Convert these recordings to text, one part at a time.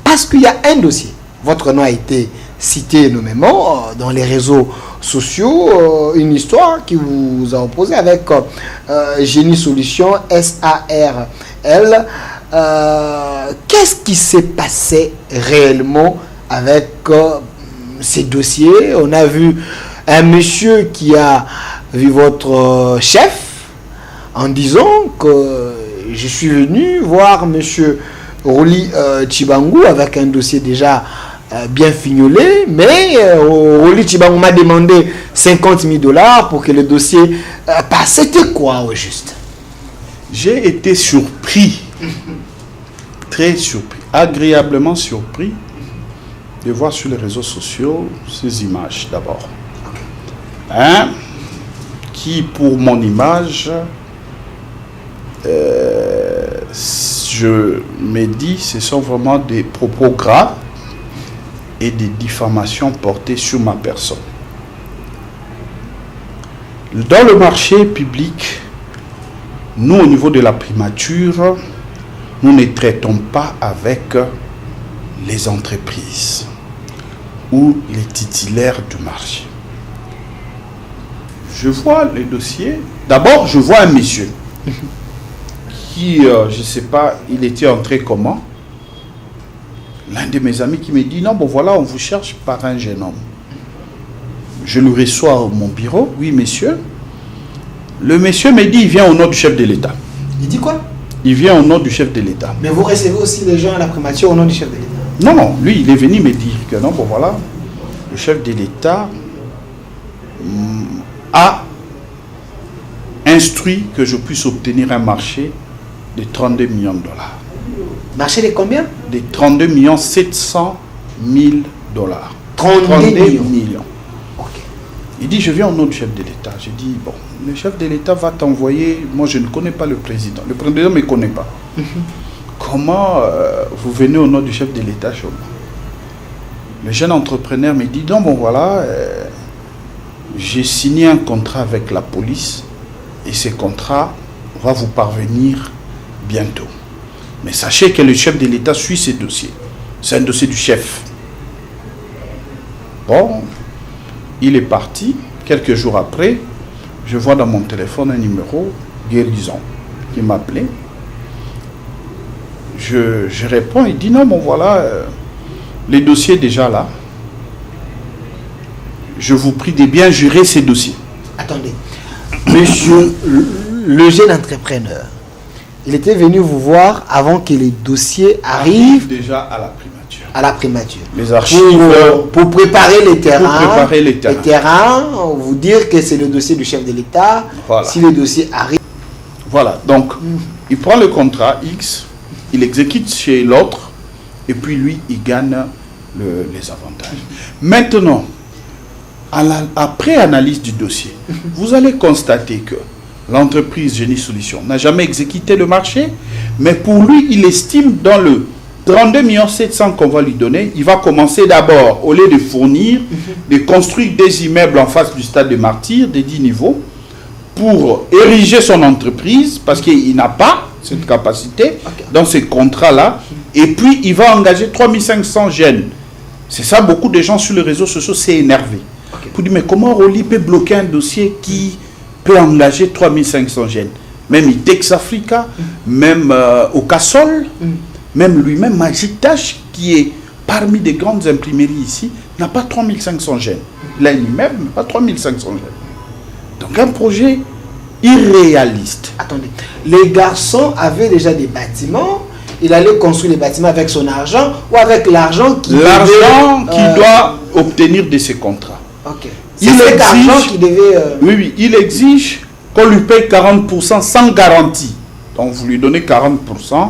Parce qu'il y a un dossier. Votre nom a été cité nommément dans les réseaux sociaux, une histoire qui vous a opposé avec Génie Solutions, SARL. Qu'est-ce qui s'est passé réellement avec ces dossiers? On a vu un monsieur qui a vu votre chef en disant que je suis venu voir monsieur Roli Tshibangou avec un dossier déjà bien fignolé, mais Roli Tshibangou m'a demandé 50 000 $ pour que le dossier passe. C'était quoi au juste? J'ai été surpris, très surpris, agréablement surpris de voir sur les réseaux sociaux ces images d'abord. Hein, qui pour mon image, je me dis, ce sont vraiment des propos graves et des diffamations portées sur ma personne. Dans le marché public, nous, au niveau de la primature, nous ne traitons pas avec les entreprises ou les titulaires du marché. Je vois les dossiers. D'abord, je vois un monsieur qui, je ne sais pas, il était entré comment. L'un de mes amis qui me dit, non, bon voilà, on vous cherche par un jeune homme. Je le reçois à mon bureau. Oui, monsieur. Le monsieur me dit, il vient au nom du chef de l'État. Il dit quoi? Il vient au nom du chef de l'État. Mais vous recevez aussi les gens à la primature au nom du chef de l'État? Non, non, lui, il est venu me dire que non, bon voilà, le chef de l'État a instruit que je puisse obtenir un marché de 32 millions de $. Marché de combien? De 32 millions 700 000 $. 32 millions. Okay. Il dit, je viens au nom du chef de l'État. Je dis, bon, le chef de l'État va t'envoyer, moi je ne connais pas le président. Le président ne me connaît pas. Comment vous venez au nom du chef de l'État chez moi? Le jeune entrepreneur me dit, non, bon voilà, j'ai signé un contrat avec la police et ce contrat va vous parvenir bientôt. Mais sachez que le chef de l'État suit ces dossiers. C'est un dossier du chef. Bon, il est parti. Quelques jours après, je vois dans mon téléphone un numéro, Guérison, qui m'appelait. Je réponds, il dit non, bon voilà, les dossiers déjà là. Je vous prie de bien jurer ces dossiers. Attendez, monsieur, le jeune entrepreneur, il était venu vous voir avant que les dossiers arrivent déjà à la primature. À la primature. Les archives. Pour préparer les terrains. Pour préparer les terrains. Les terrains, vous dire que c'est le dossier du chef de l'État. Voilà. Si le dossier arrive. Voilà, donc il prend le contrat X, il exécute chez l'autre, et puis lui, il gagne les avantages. Maintenant, après analyse du dossier, vous allez constater que l'entreprise Génie Solutions n'a jamais exécuté le marché, mais pour lui, il estime dans le 32 700 000 qu'on va lui donner, il va commencer d'abord, au lieu de fournir, de construire des immeubles en face du stade de Martyrs, de 10 niveaux, pour ériger son entreprise, parce qu'il n'a pas cette capacité dans ces contrats-là, et puis il va engager 3500 jeunes. C'est ça, beaucoup de gens sur les réseaux sociaux s'est énervé. Pour dire, mais comment Roli peut bloquer un dossier qui peut engager 3500 jeunes? Même Itex Africa, même au Cassol, même lui-même, Magitache, qui est parmi des grandes imprimeries ici, n'a pas 3500 jeunes. Il a un immeuble, mais pas 3500 jeunes. Donc un projet irréaliste. Attendez, les garçons avaient déjà des bâtiments, il allait construire les bâtiments avec son argent ou avec l'argent qu'il doit obtenir de ses contrats. Ok. C'est cet argent qui devait... Oui, il exige qu'on lui paye 40% sans garantie. Donc vous lui donnez 40%,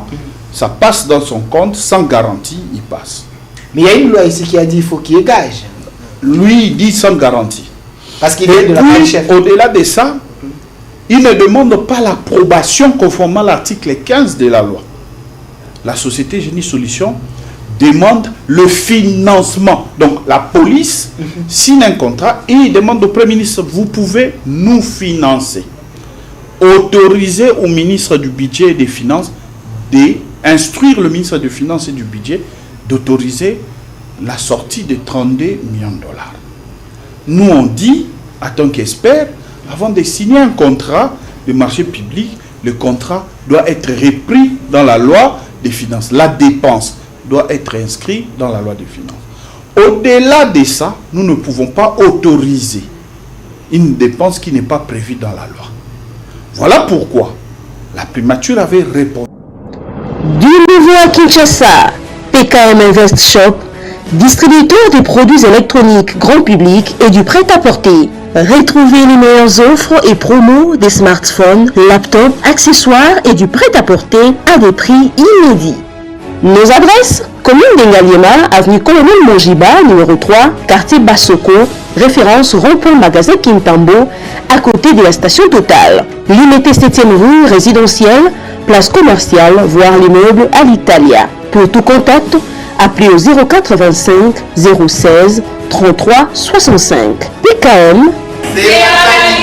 ça passe dans son compte, sans garantie, il passe. Mais il y a une loi ici qui a dit qu'il faut qu'il y ait gage. Lui, il dit sans garantie. Parce qu'il est de la part du chef. Au-delà de ça, il ne demande pas l'approbation conformément à l'article 15 de la loi. La société Génie Solutions demande le financement. Donc la police signe un contrat et il demande au Premier ministre, vous pouvez nous financer. Autoriser au ministre du Budget et des Finances d'instruire le ministre des Finances et du Budget d'autoriser la sortie de 32 millions de dollars. Nous, on dit, en tant qu'experts, avant de signer un contrat de marché public, le contrat doit être repris dans la loi des finances. La dépense doit être inscrite dans la loi des finances. Au-delà de ça, nous ne pouvons pas autoriser une dépense qui n'est pas prévue dans la loi. Voilà pourquoi la primature avait répondu. Du nouveau à Kinshasa, PKM Invest Shop, distributeur des produits électroniques grand public et du prêt-à-porter. Retrouvez les meilleures offres et promos des smartphones, laptops, accessoires et du prêt-à-porter à des prix inédits. Nos adresses: commune d'Engaliema, avenue Colonel Mongiba, numéro 3, quartier Bassoko, référence rond-point magasin Kintambo, à côté de la station Total. Limité 7e rue, résidentielle, place commerciale, voire l'immeuble à l'Italia. Pour tout contact, appelez au 085 016 33 65. PKM, c'est la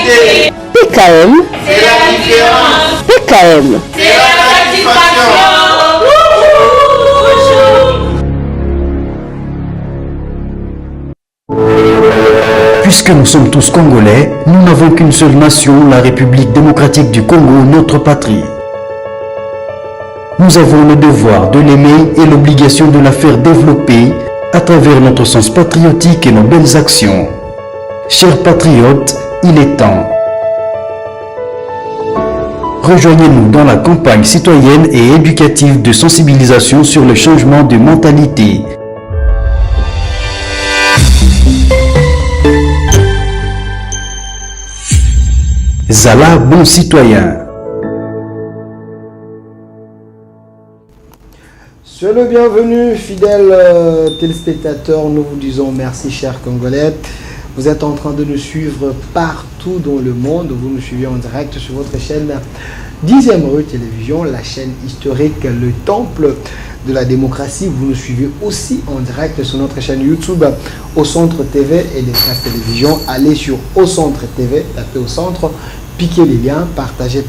qualité. PKM, C'est la différence. PKM. C'est la satisfaction. Puisque nous sommes tous Congolais, nous n'avons qu'une seule nation, la République démocratique du Congo, notre patrie. Nous avons le devoir de l'aimer et l'obligation de la faire développer à travers notre sens patriotique et nos belles actions. Chers patriotes, il est temps. Rejoignez-nous dans la campagne citoyenne et éducative de sensibilisation sur le changement de mentalité. Zala, bon citoyen. Soyez le bienvenu, fidèles téléspectateurs. Nous vous disons merci, chers Congolais. Vous êtes en train de nous suivre partout dans le monde. Vous nous suivez en direct sur votre chaîne 10e rue Télévision, la chaîne historique, le temple de la démocratie. Vous nous suivez aussi en direct sur notre chaîne YouTube Au Centre TV et l'Espace Télévision. Allez sur Au Centre TV, tapez Au Centre, piquez les liens, partagez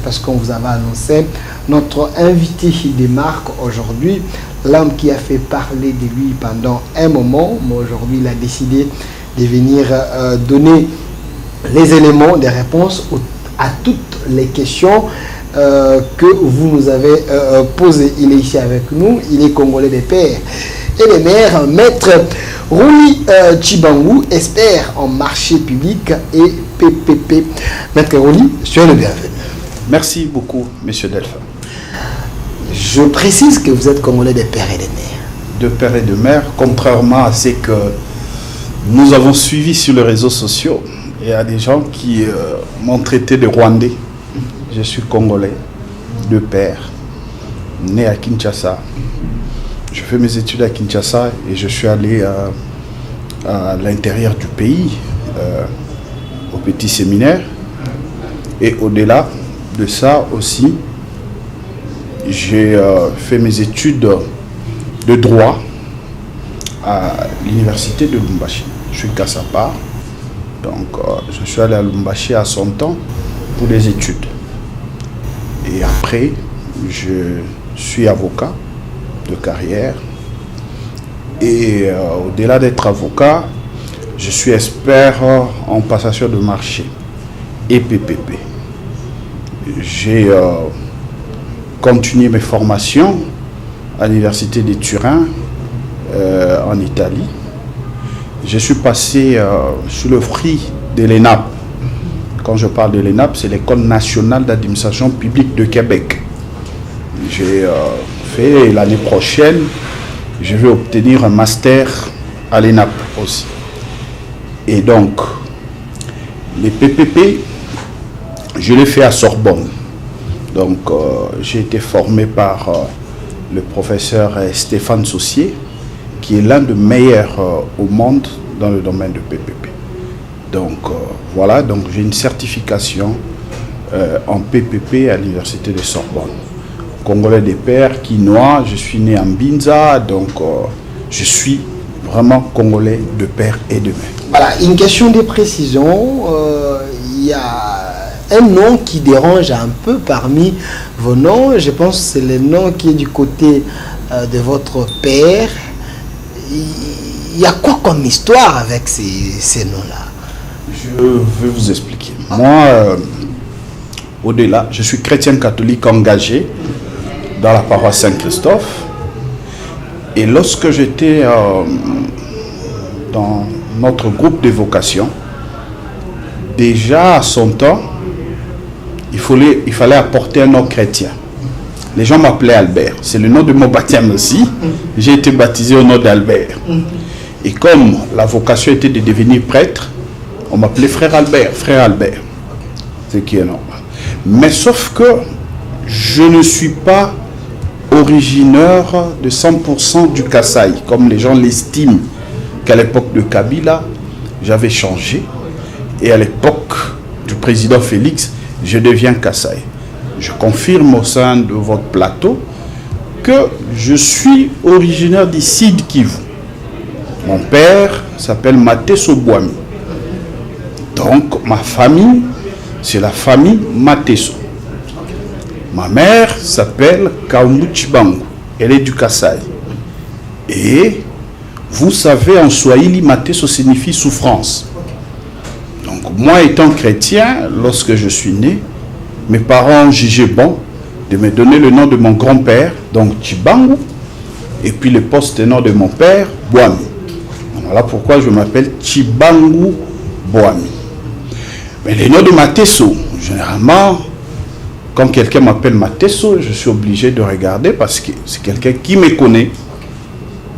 parce qu'on vous avait annoncé notre invité des marques aujourd'hui, l'homme qui a fait parler de lui pendant un moment, mais aujourd'hui il a décidé de venir donner les éléments, des réponses à toutes les questions que vous nous avez posées. Il est ici avec nous, il est congolais des pères et des mères, maître Rouli Chibangu, expert en marché public et PPP. Maître Rouli, soyez le bienvenu. Merci beaucoup, monsieur Delphin. Je précise que vous êtes congolais des pères et des mères. De père et de mère, contrairement à ce que nous avons suivi sur les réseaux sociaux. Il y a des gens qui m'ont traité de Rwandais. Je suis congolais, de père, né à Kinshasa. Je fais mes études à Kinshasa et je suis allé à l'intérieur du pays, au petit séminaire. Et au-delà de ça aussi, j'ai fait mes études de droit à l'université de Lubumbashi. Je suis Kassapa, donc je suis allé à Lubumbashi à son temps pour les études. Et après, je suis avocat de carrière. Et au-delà d'être avocat, je suis expert en passation de marché et PPP. J'ai continué mes formations à l'université de Turin, en Italie. Je suis passé sous le fruit de l'ENAP. Quand je parle de l'ENAP, c'est l'École nationale d'administration publique de Québec. J'ai fait l'année prochaine, je vais obtenir un master à l'ENAP aussi. Et donc, les PPP, je l'ai fait à Sorbonne. Donc, j'ai été formé par le professeur Stéphane Saussier, qui est l'un des meilleurs au monde dans le domaine de PPP. Donc, voilà, donc j'ai une certification en PPP à l'université de Sorbonne. Congolais des pères, quinois, je suis né en Binza, donc je suis vraiment congolais de père et de mère. Voilà, une question de précision. Il y a un nom qui dérange un peu parmi vos noms. Je pense que c'est le nom qui est du côté de votre père il y a quoi comme histoire avec ces noms-là? Je vais vous expliquer. Moi, au-delà, je suis chrétien catholique engagé dans la paroisse Saint-Christophe. Et lorsque j'étais dans notre groupe de vocation, déjà à son temps, il fallait apporter un nom chrétien. Les gens m'appelaient Albert. C'est le nom de mon baptême aussi. J'ai été baptisé au nom d'Albert. Et comme la vocation était de devenir prêtre, on m'appelait frère Albert. Ce qui est normal. Mais sauf que je ne suis pas originaire de 100% du Kasaï, comme les gens l'estiment, qu'à l'époque de Kabila, j'avais changé. Et à l'époque du président Félix, je deviens Kasaï. Je confirme au sein de votre plateau que je suis originaire du Sud Kivu. Mon père s'appelle Mateso Bwami. Donc ma famille, c'est la famille Mateso. Ma mère s'appelle Kaumbu Chibangu. Elle est du Kasaï. Et vous savez, en Swahili, Mateso signifie souffrance. Donc moi étant chrétien, lorsque je suis né, mes parents ont jugé bon de me donner le nom de mon grand-père, donc Chibangu, et puis le poste-nom de mon père, Bwami. Voilà pourquoi je m'appelle Chibangu Bwami. Mais le nom de Mateso, généralement, quand quelqu'un m'appelle Mateso, je suis obligé de regarder parce que c'est quelqu'un qui me connaît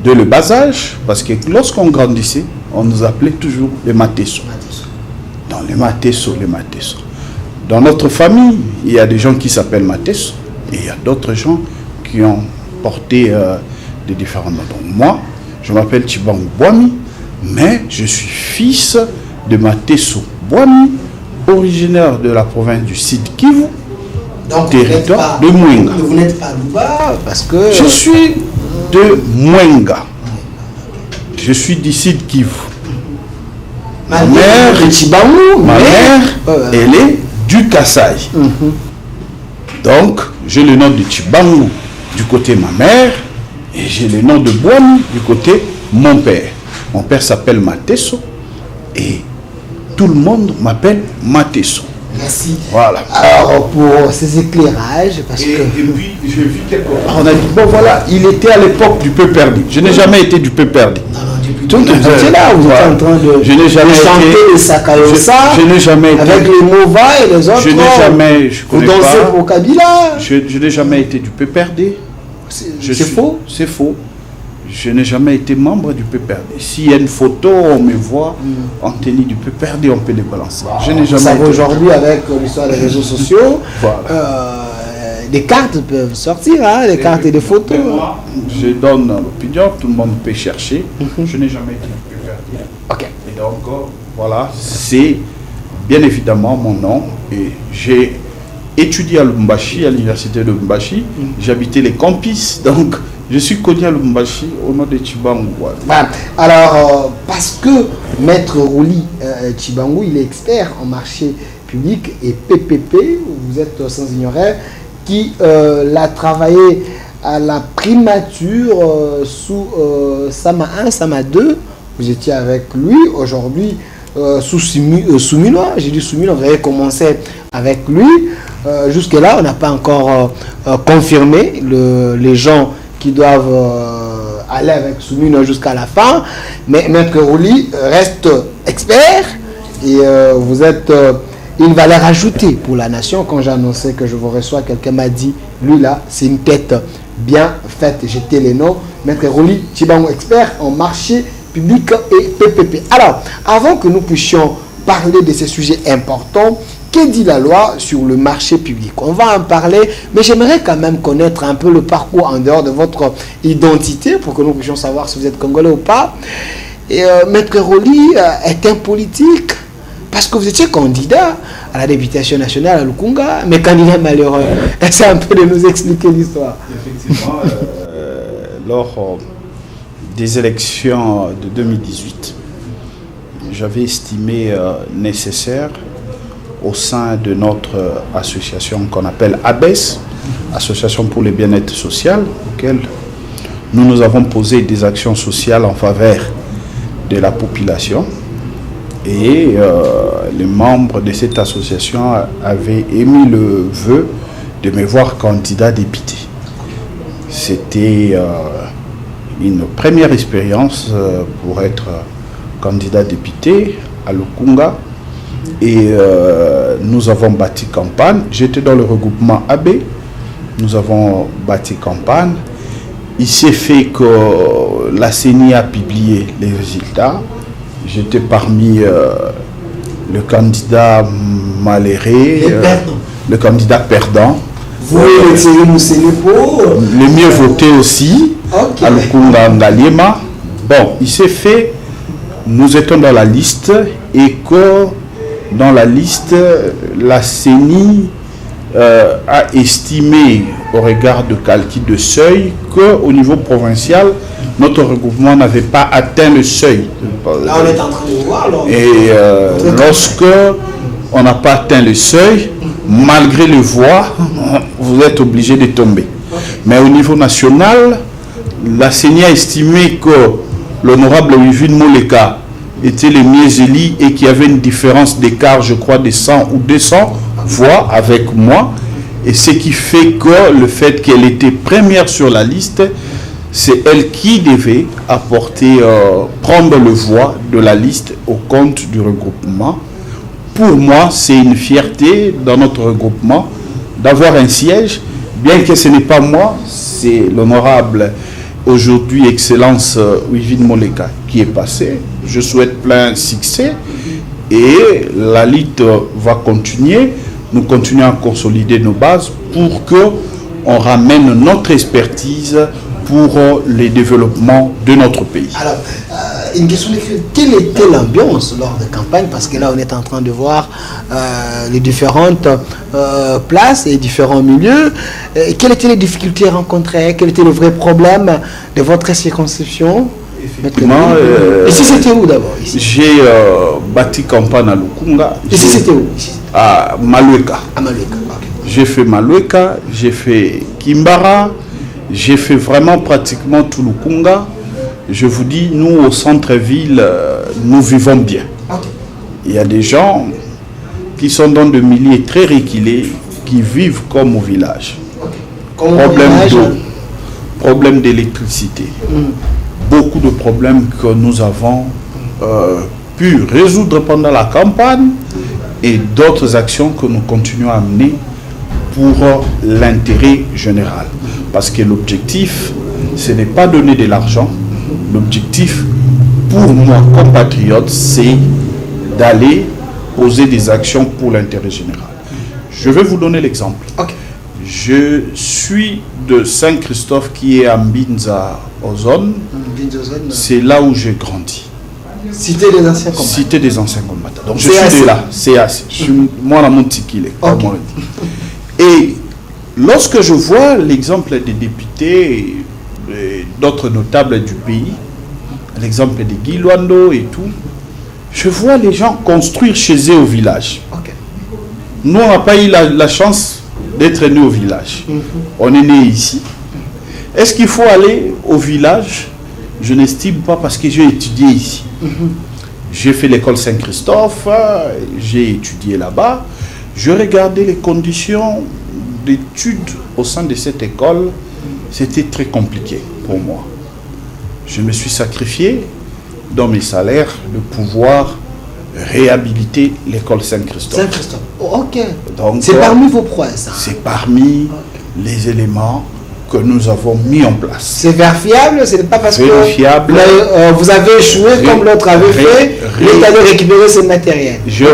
de le bas âge, parce que lorsqu'on grandissait, on nous appelait toujours les Mateso. Dans les Mateso. Dans notre famille, il y a des gens qui s'appellent Mateso et il y a d'autres gens qui ont porté des différents noms. Donc moi, je m'appelle Chibangu Bwami, mais je suis fils de Mateso Bwami, originaire de la province du Sud Kivu, Donc territoire de Mwenga. Vous n'êtes pas Luba parce que... Je suis de Mwenga. Je suis du Sud Kivu. Ma mère, elle est du Kasaï. Donc, j'ai le nom de Chibangu du côté de ma mère et j'ai le nom de Bwami du côté de mon père. Mon père s'appelle Mateso et tout le monde m'appelle Mateso. Merci. Voilà. Alors, pour ces éclairages, parce que... Et puis, j'ai vu quelque part, on a dit, bon voilà, il était à l'époque du peu perdu. Je n'ai jamais été du peu perdu. Non, depuis tout vous étiez là, vous êtes en train de, je n'ai jamais chanter été, le Sakayosa, je n'ai jamais été, avec les Mova et les autres. Je n'ai jamais, je vous connais dansez pas. pour Kabila. Je n'ai jamais été du peu perdu. C'est faux. C'est faux. Je n'ai jamais été membre du PPRD. S'il y a une photo, on me voit en tenue du PPRD, on peut les balancer. Je n'ai jamais été. Aujourd'hui, avec l'histoire des réseaux sociaux, voilà. des cartes peuvent sortir, hein, des cartes et des photos. Moi, je donne l'opinion, tout le monde peut chercher. Je n'ai jamais été du PPRD. Ok. Et donc, voilà, c'est bien évidemment mon nom. Et j'ai étudié à Lubumbashi, à l'université de Lubumbashi. J'habitais les campus, donc... Je suis connu à Lubumbashi au nom de Chibangu. Voilà. Alors, parce que Maître Rouli Chibangu, il est expert en marché public et PPP, vous êtes sans ignorer, qui l'a travaillé à la primature sous Sama 1, Sama 2. Vous étiez avec lui aujourd'hui sous Souminois. J'ai dit Souminois, vous avez commencé avec lui. Jusque-là, on n'a pas encore confirmé les gens qui doivent aller avec Soumino jusqu'à la fin, mais Maître Rouli reste expert et vous êtes une valeur ajoutée pour la nation. Quand j'ai annoncé que je vous reçois, quelqu'un m'a dit, lui là, c'est une tête bien faite. J'étais les noms, Maître Rouli Chibangu, expert en marché public et PPP. Alors, avant que nous puissions parler de ces sujets importants, que dit la loi sur le marché public? On va en parler, mais j'aimerais quand même connaître un peu le parcours en dehors de votre identité pour que nous puissions savoir si vous êtes congolais ou pas. Et Maître Rouli est un politique parce que vous étiez candidat à la députation nationale à Lukunga, mais candidat malheureux. Essayez un peu de nous expliquer l'histoire. Effectivement, lors des élections de 2018, j'avais estimé nécessaire au sein de notre association qu'on appelle ABES, Association pour le bien-être social, auquel nous avons posé des actions sociales en faveur de la population. Et les membres de cette association avaient émis le vœu de me voir candidat député. C'était une première expérience pour être candidat député à Lukunga. Et nous avons bâti campagne. J'étais dans le regroupement AB. Nous avons bâti campagne. Il s'est fait que la CENI a publié les résultats. J'étais parmi le candidat malheureux, le candidat perdant. Vous le mieux voté aussi, okay. À Lukunga Ngaliema. Bon, il s'est fait, nous étions dans la liste et que dans la liste, la CENI a estimé au regard de calcul de seuil qu'au niveau provincial, notre regroupement n'avait pas atteint le seuil. Là, on est en train de voir. Et lorsque on n'a pas atteint le seuil, malgré le voix, vous êtes obligé de tomber. Mais au niveau national, la CENI a estimé que l'honorable Wivine Moleka était le mieux élu et qu'il y avait une différence d'écart, je crois, de 100 ou 200 voix avec moi. Et ce qui fait que le fait qu'elle était première sur la liste, c'est elle qui devait apporter, prendre le voix de la liste au compte du regroupement. Pour moi, c'est une fierté dans notre regroupement d'avoir un siège, bien que ce n'est pas moi, c'est l'honorable aujourd'hui Excellence Wivine Moleka qui est passé. Je souhaite plein succès et la lutte va continuer. Nous continuons à consolider nos bases pour qu'on ramène notre expertise pour le développement de notre pays. Alors, une question d'écrire, quelle était l'ambiance lors de campagne? Parce que là, on est en train de voir les différentes places et différents milieux. Quelles étaient les difficultés rencontrées? Quel était le vrai problème de votre circonscription? Effectivement. Ici, c'était où d'abord? J'ai bâti campagne à Lukunga. Ici, c'était où? À Malueka. À Malueka, ok. J'ai fait Malueka, j'ai fait Kimbara, j'ai fait vraiment pratiquement tout Lukunga. Je vous dis, nous au centre-ville, nous vivons bien. Okay. Il y a des gens qui sont dans des milieux très reculés, qui vivent comme au village. Okay. Problème d'eau, problème d'électricité. Beaucoup de problèmes que nous avons pu résoudre pendant la campagne et d'autres actions que nous continuons à mener pour l'intérêt général. Parce que l'objectif, ce n'est pas donner de l'argent. L'objectif, pour moi, comme patriote, c'est d'aller poser des actions pour l'intérêt général. Je vais vous donner l'exemple. Okay. Je suis de Saint-Christophe qui est à Mbinza, Ozone. C'est là où j'ai grandi. Cité des anciens combattants. Cité des anciens combattants. Donc je suis de là. C'est assez. Je suis moi la Montikile. Okay. Et lorsque je vois l'exemple des députés et d'autres notables du pays, l'exemple de Guy Luando et tout, je vois les gens construire chez eux au village. Okay. Nous, on n'a pas eu la chance d'être nés au village. On est nés ici. Est-ce qu'il faut aller au village? Je n'estime pas, parce que j'ai étudié ici. J'ai fait l'école Saint-Christophe, j'ai étudié là-bas. Je regardais les conditions d'études au sein de cette école. C'était très compliqué pour moi. Je me suis sacrifié dans mes salaires de pouvoir réhabiliter l'école Saint-Christophe. Saint-Christophe, oh, ok. Donc, c'est parmi vos prouesses. C'est parmi les éléments que nous avons mis en place. C'est vérifiable, ce n'est pas parce vérifiable, que vous avez échoué comme l'autre avait fait, l'État avait récupéré ce matériel. Je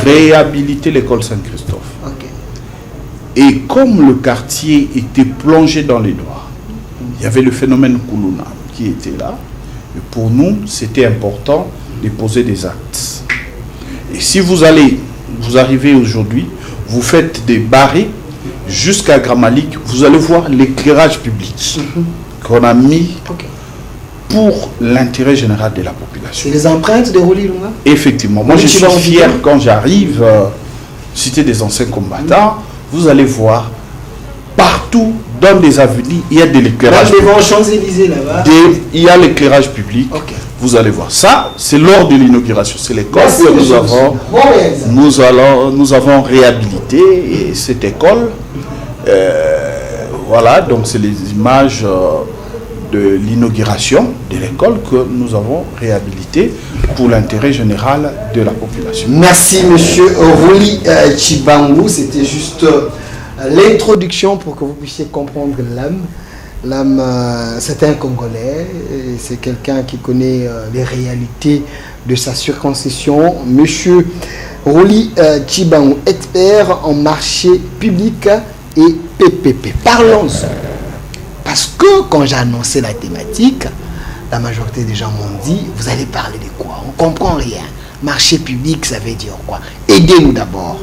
réhabilité l'école Saint-Christophe. Okay. Et comme le quartier était plongé dans les noirs, il y avait le phénomène Koulouna qui était là. Et pour nous, c'était important de poser des actes. Et si vous arrivez aujourd'hui, vous faites des barrés jusqu'à Gramalik, vous allez voir l'éclairage public qu'on a mis pour l'intérêt général de la population. C'est les empreintes de Roli Lunga? Effectivement. Moi, je suis fier quand j'arrive, cité des anciens combattants, vous allez voir partout dans des avenues, il y a de l'éclairage. Là, devant Champs-Élysées, là-bas. Il y a l'éclairage public. Ok. Vous allez voir. Ça, c'est lors de l'inauguration. C'est l'école Merci, que monsieur. nous avons réhabilité cette école. Voilà, donc c'est les images de l'inauguration de l'école que nous avons réhabilité pour l'intérêt général de la population. Merci, monsieur Roli Tshibangou. C'était juste l'introduction pour que vous puissiez comprendre l'âme. L'âme, c'est un Congolais, c'est quelqu'un qui connaît les réalités de sa circoncision. Monsieur Roli Tshibangou, expert en marché public et PPP. Parlons-en. Parce que quand j'ai annoncé la thématique, la majorité des gens m'ont dit, vous allez parler de quoi? On ne comprend rien. Marché public, ça veut dire quoi? Aidez-nous d'abord.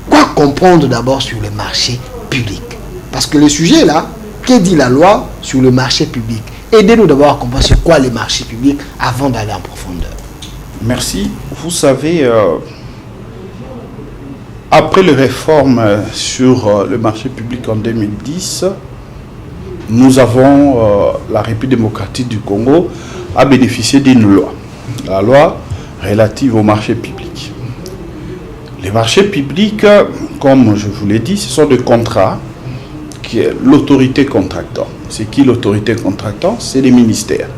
Quoi comprendre d'abord sur le marché public? Parce que le sujet là, que dit la loi sur le marché public? Aidez-nous d'abord à comprendre c'est quoi le marché public avant d'aller en profondeur. Merci. Vous savez, après les réformes sur le marché public en 2010, nous avons, la République démocratique du Congo a bénéficié d'une loi. La loi relative au marché public. Les marchés publics, comme je vous l'ai dit, ce sont des contrats qui est l'autorité contractante. C'est qui l'autorité contractante? C'est les ministères.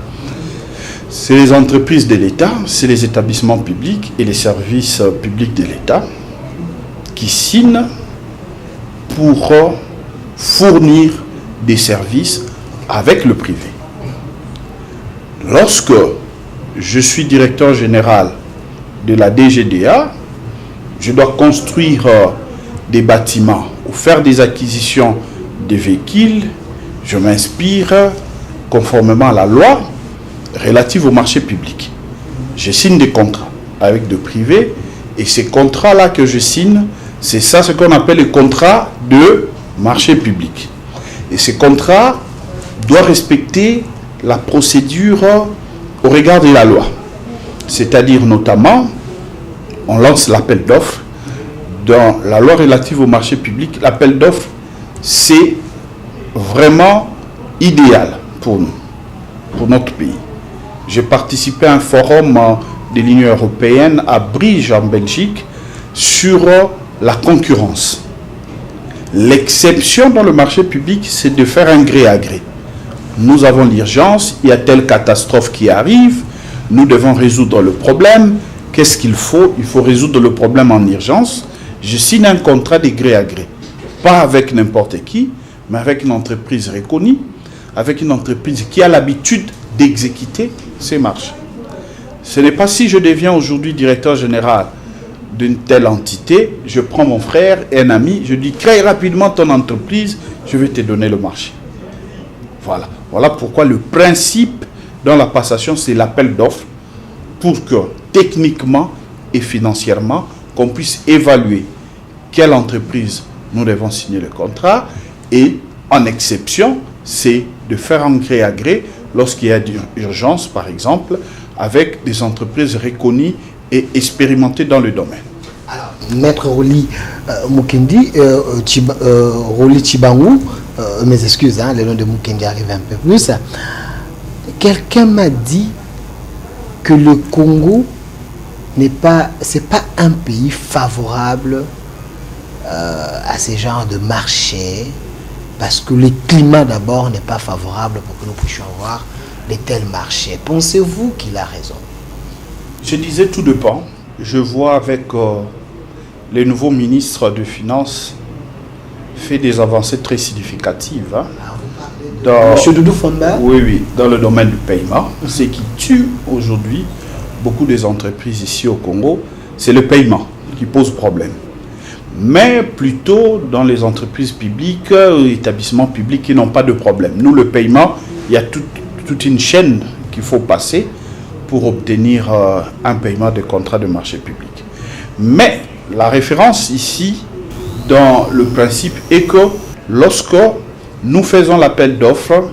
C'est les entreprises de l'État, c'est les établissements publics et les services publics de l'État qui signent pour fournir des services avec le privé. Lorsque je suis directeur général de la DGDA, je dois construire des bâtiments ou faire des acquisitions de véhicules, je m'inspire conformément à la loi relative au marché public. Je signe des contrats avec de privés et ces contrats-là que je signe, c'est ça ce qu'on appelle le contrat de marché public. Et ces contrats doivent respecter la procédure au regard de la loi. C'est-à-dire notamment, on lance l'appel d'offres. Dans la loi relative au marché public, l'appel d'offres, c'est vraiment idéal pour nous, pour notre pays. J'ai participé à un forum de l'Union européenne à Bruges en Belgique sur la concurrence. L'exception dans le marché public, c'est de faire un gré à gré. Nous avons l'urgence, il y a telle catastrophe qui arrive, nous devons résoudre le problème. Qu'est-ce qu'il faut? Il faut résoudre le problème en urgence. Je signe un contrat de gré à gré. Pas avec n'importe qui, mais avec une entreprise reconnue, avec une entreprise qui a l'habitude d'exécuter ces marchés. Ce n'est pas si je deviens aujourd'hui directeur général d'une telle entité, je prends mon frère et un ami, je dis crée rapidement ton entreprise, je vais te donner le marché. Voilà. Voilà pourquoi le principe dans la passation, c'est l'appel d'offres pour que techniquement et financièrement, qu'on puisse évaluer quelle entreprise nous devons signer le contrat et en exception, c'est de faire un gré à gré lorsqu'il y a d'urgence, par exemple, avec des entreprises reconnues et expérimentées dans le domaine. Alors, Maître Roli Mukendi, Roli Tshibangou, mes excuses, hein, le nom de Mukendi arrive un peu plus. Quelqu'un m'a dit que le Congo c'est pas un pays favorable à ce genre de marché, parce que le climat d'abord n'est pas favorable pour que nous puissions avoir de tels marchés. Pensez-vous qu'il a raison? Je disais tout dépend. Je vois avec les nouveaux ministres de Finances fait des avancées très significatives. Hein, Monsieur Doudou Fondba? Oui, dans le domaine du paiement. Ce qui tue aujourd'hui beaucoup des entreprises ici au Congo, c'est le paiement qui pose problème. Mais plutôt dans les entreprises publiques, établissements publics qui n'ont pas de problème. Nous, le paiement, il y a toute une chaîne qu'il faut passer pour obtenir un paiement de contrat de marché public. Mais la référence ici, dans le principe, est que lorsque nous faisons l'appel d'offres,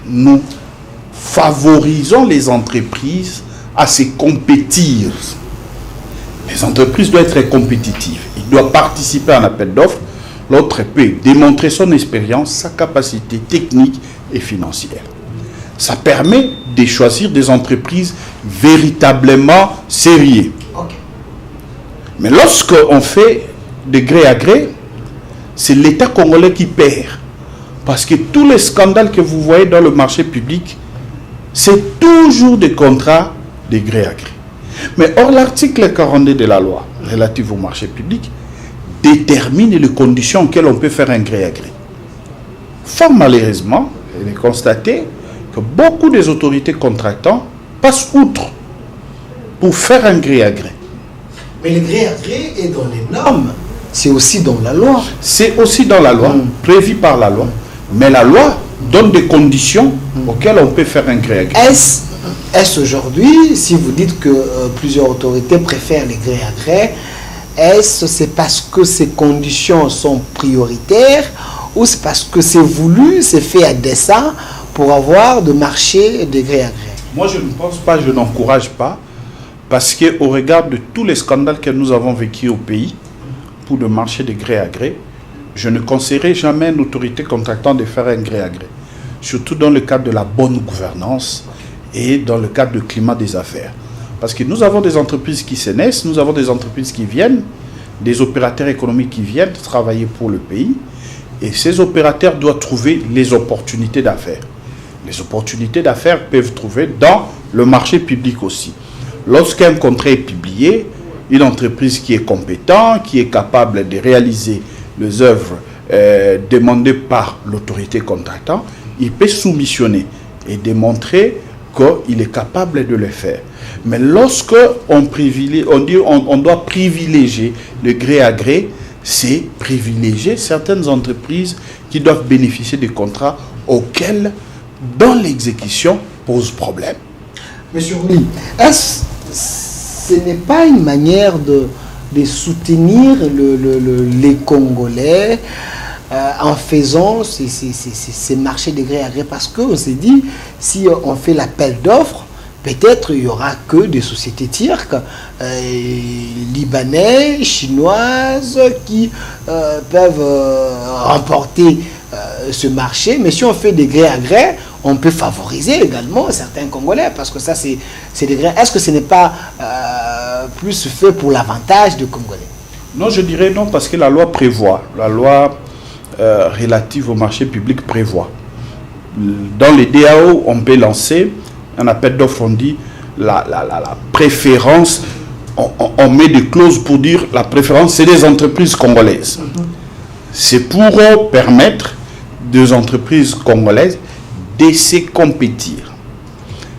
nous favorisons les entreprises à se compétir. Les entreprises doivent être compétitives. Ils doivent participer à un appel d'offres l'autre peut démontrer son expérience, sa capacité technique et financière. Ça permet de choisir des entreprises véritablement sérieuses. Ok. Mais lorsqu'on fait de gré à gré, c'est l'État congolais qui perd. Parce que tous les scandales que vous voyez dans le marché public, c'est toujours des contrats de gré à gré. Mais or, l'article 42 de la loi relative au marché public détermine les conditions auxquelles on peut faire un gré à gré. Fort malheureusement, il est constaté que beaucoup des autorités contractantes passent outre pour faire un gré à gré. Mais le gré à gré est dans les normes. C'est aussi dans la loi. C'est aussi dans la loi, prévu par la loi. Mais la loi donne des conditions auxquelles on peut faire un gré à gré. Est-ce aujourd'hui, si vous dites que plusieurs autorités préfèrent les gré à gré, est-ce c'est parce que ces conditions sont prioritaires ou c'est parce que c'est voulu, c'est fait à dessein pour avoir de marché de gré à gré? Moi, je ne pense pas, je n'encourage pas, parce qu'au regard de tous les scandales que nous avons vécus au pays, pour le marché de gré à gré, je ne conseillerais jamais à une autorité contractante de faire un gré à gré. Surtout dans le cadre de la bonne gouvernance et dans le cadre du climat des affaires. Parce que nous avons des entreprises qui se naissent, nous avons des entreprises qui viennent, des opérateurs économiques qui viennent travailler pour le pays. Et ces opérateurs doivent trouver les opportunités d'affaires. Les opportunités d'affaires peuvent trouver dans le marché public aussi. Lorsqu'un contrat est publié, une entreprise qui est compétente, qui est capable de réaliser les œuvres demandées par l'autorité contractante, il peut soumissionner et démontrer qu'il est capable de le faire. Mais lorsque on doit privilégier le gré à gré, c'est privilégier certaines entreprises qui doivent bénéficier des contrats auxquels, dans l'exécution, pose problème. Monsieur Rouli, ce n'est pas une manière de soutenir les Congolais en faisant ces marchés de gré à gré, parce qu'on s'est dit, si on fait l'appel d'offres, peut-être il n'y aura que des sociétés turques, libanaises, chinoises qui peuvent remporter ce marché. Mais si on fait des gré à gré, on peut favoriser également certains Congolais, parce que ça c'est des gré. Est-ce que ce n'est pas plus fait pour l'avantage des Congolais? Non, je dirais non, parce que la loi prévoit, la loi relative au marché public prévoit. Dans les DAO, on peut lancer un appel d'offres, on dit la préférence, on met des clauses pour dire la préférence, c'est des entreprises congolaises. C'est pour permettre des entreprises congolaises de se compétir.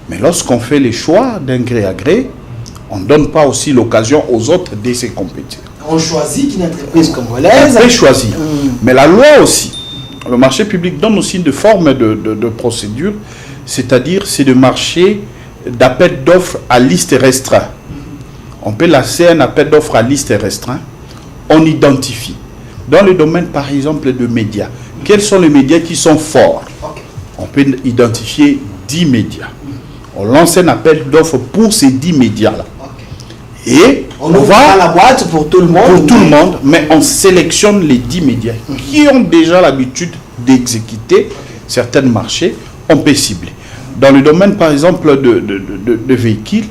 Mais lorsqu'on fait les choix d'un gré à gré, on ne donne pas aussi l'occasion aux autres de se compétir. On choisit une entreprise congolaise. On peut choisir. Mais la loi aussi, le marché public donne aussi une forme de procédure, c'est-à-dire c'est de marché d'appel d'offres à liste restreinte. On peut lancer un appel d'offres à liste restreinte. On identifie. Dans le domaine, par exemple, de médias, quels sont les médias qui sont forts? On peut identifier 10 médias. On lance un appel d'offres pour ces 10 médias-là. Et on va la boîte pour tout le monde. Pour tout le monde, mais on sélectionne les 10 médias qui ont déjà l'habitude d'exécuter certains marchés. On peut cibler. Dans le domaine, par exemple, de véhicules,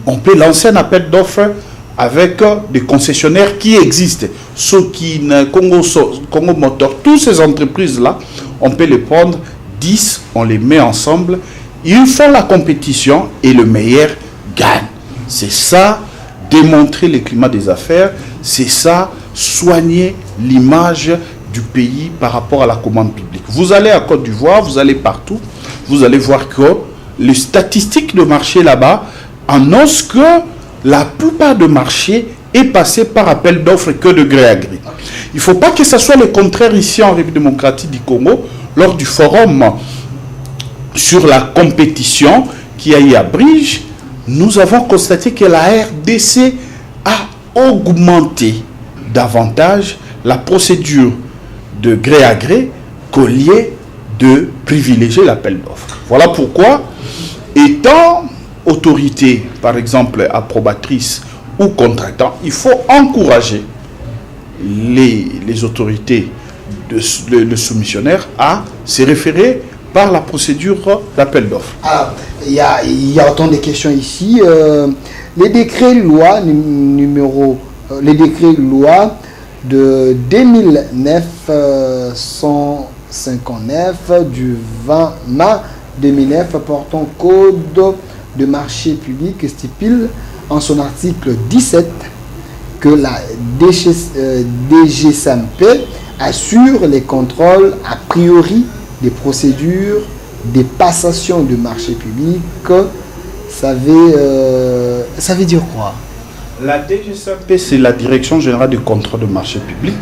on peut lancer un appel d'offres avec des concessionnaires qui existent. Sokine, Congo Motor, toutes ces entreprises-là, on peut les prendre 10, on les met ensemble, ils font la compétition et le meilleur gagne. C'est ça, démontrer le climat des affaires, c'est ça, soigner l'image du pays par rapport à la commande publique. Vous allez à Côte d'Ivoire, vous allez partout, vous allez voir que les statistiques de marché là-bas annoncent que la plupart des marchés est passé par appel d'offres que de gré à gré. Il ne faut pas que ce soit le contraire ici en République démocratique du Congo, lors du forum sur la compétition qui a eu à Bridge. Nous avons constaté que la RDC a augmenté davantage la procédure de gré à gré qu'au lieu de privilégier l'appel d'offres. Voilà pourquoi, étant autorité, par exemple, approbatrice ou contractant, il faut encourager les autorités de soumissionnaires à se référer par la procédure d'appel d'offres. Alors, il y a autant de questions ici. Les décrets loi les décrets loi de 2009-159 du 20 mars 2009 portant code de marché public stipule en son article 17 que la DGSAMP assure les contrôles a priori des procédures des passations de marché public. Ça veut dire quoi? La DGSAMP, c'est la Direction Générale du Contrôle de Marché Public.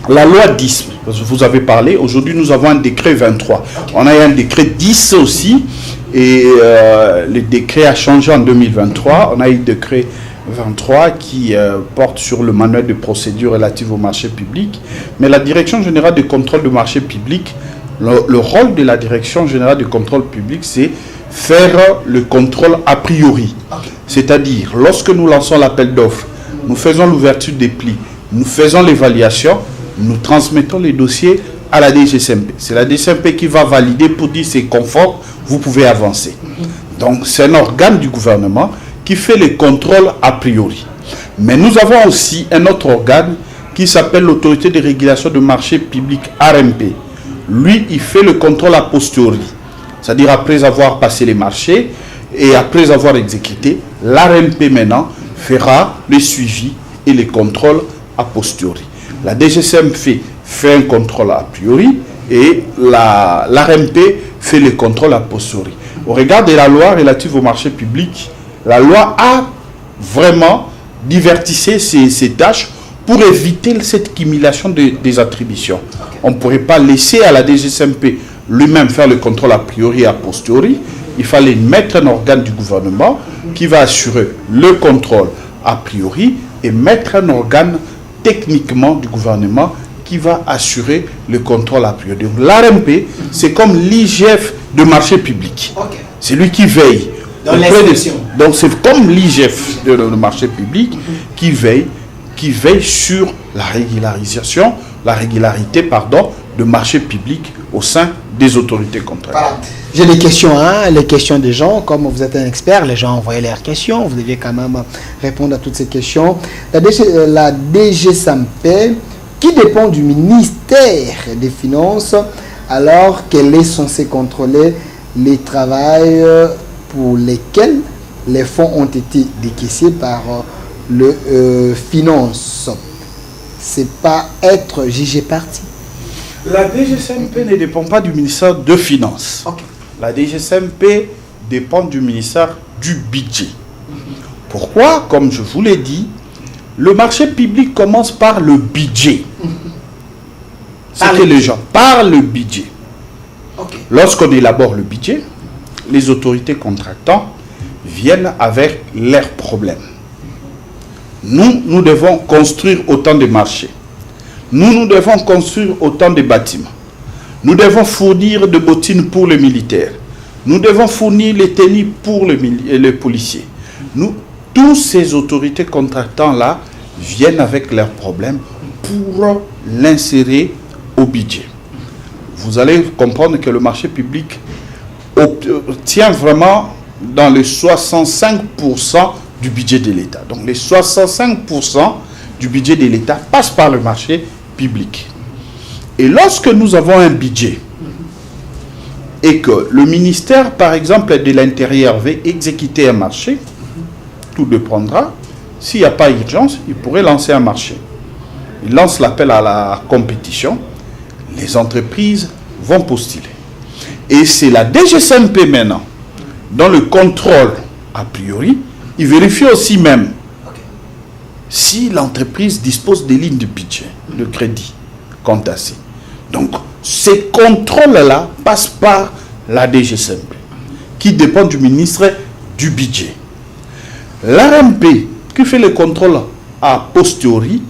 La loi 10, parce que vous avez parlé, aujourd'hui nous avons un décret 23. Okay. On a un décret 10 aussi, et le décret a changé en 2023. On a eu le décret 23 qui porte sur le manuel de procédure relative au marché public. Mais la Direction Générale du Contrôle de Marché Public, le rôle de la Direction Générale du Contrôle Public, c'est faire le contrôle a priori. Okay. C'est-à-dire, lorsque nous lançons l'appel d'offres, nous faisons l'ouverture des plis, nous faisons l'évaluation, nous transmettons les dossiers à la DGSAMP. C'est la DGSAMP qui va valider pour dire c'est conforme, vous pouvez avancer. Donc, c'est un organe du gouvernement qui fait les contrôles a priori. Mais nous avons aussi un autre organe qui s'appelle l'Autorité de régulation de marché public, ARMP. Lui, il fait le contrôle a posteriori. C'est-à-dire après avoir passé les marchés et après avoir exécuté, l'ARMP maintenant fera le suivi et les contrôles a posteriori. La DGSAMP fait un contrôle a priori et l'ARMP fait le contrôle a posteriori. Au regard de la loi relative au marché public, la loi a vraiment divertissé ces tâches pour éviter cette cumulation des attributions. On ne pourrait pas laisser à la DGSAMP lui-même faire le contrôle a priori et a posteriori. Il fallait mettre un organe du gouvernement qui va assurer le contrôle a priori et mettre un organe techniquement du gouvernement qui va assurer le contrôle a priori. Donc l'ARMP, c'est comme l'IGF de marché public. Okay. C'est lui qui veille. Donc c'est comme l'IGF de marché public qui veille sur la régularité de marché public au sein des autorités contractuelles. Voilà. J'ai des questions, les questions des gens. Comme vous êtes un expert, les gens ont envoyé leurs questions. Vous deviez quand même répondre à toutes ces questions. La DGSAMP, qui dépend du ministère des Finances, alors qu'elle est censée contrôler les travaux pour lesquels les fonds ont été décaissés par le finance. C'est pas être jugé parti. La DGSAMP ne dépend pas du ministère de Finances. Okay. La DGSAMP dépend du ministère du budget. Pourquoi? Comme je vous l'ai dit, le marché public commence par le budget. C'est que les gens par le budget. Okay. Lorsqu'on élabore le budget, les autorités contractantes viennent avec leurs problèmes. Nous devons construire autant de marchés. Nous devons construire autant de bâtiments. Nous devons fournir des bottines pour les militaires. Nous devons fournir les tenues pour les policiers. Toutes ces autorités contractantes-là viennent avec leurs problèmes pour l'insérer au budget. Vous allez comprendre que le marché public tient vraiment dans les 65% du budget de l'État. Donc les 65% du budget de l'État passent par le marché public. Et lorsque nous avons un budget et que le ministère, par exemple, de l'Intérieur veut exécuter un marché, tout dépendra. S'il n'y a pas d'urgence, il pourrait lancer un marché. Il lance l'appel à la compétition. Les entreprises vont postuler. Et c'est la DGSAMP maintenant, dans le contrôle a priori, il vérifie aussi même si l'entreprise dispose des lignes de budget, de crédit, comptassé. Donc, ces contrôles-là passent par la DGSAMP, qui dépend du ministre du budget. L'ARMP, qui fait le contrôle a posteriori,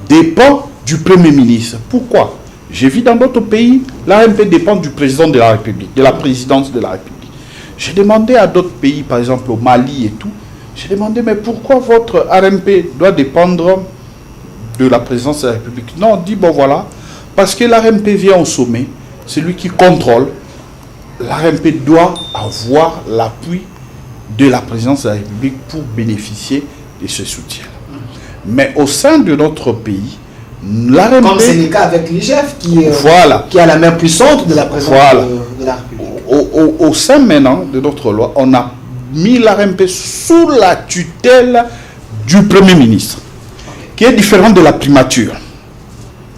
dépend du Premier ministre. Pourquoi? J'ai vu dans d'autres pays, l'ARMP dépend du président de la République, de la présidence de la République. J'ai demandé à d'autres pays, par exemple au Mali et tout, j'ai demandé, mais pourquoi votre ARMP doit dépendre de la présidence de la République. Non, on dit, bon voilà, parce que l'ARMP vient au sommet, c'est lui qui contrôle. L'ARMP doit avoir l'appui de la présidence de la République pour bénéficier de ce soutien. Mais au sein de notre pays, l'ARMP... Comme c'est le cas avec l'IGF qui a la main puissante de la présidence de la République. Au sein maintenant de notre loi, on a mis l'ARMP sous la tutelle du Premier ministre, qui est différent de la primature.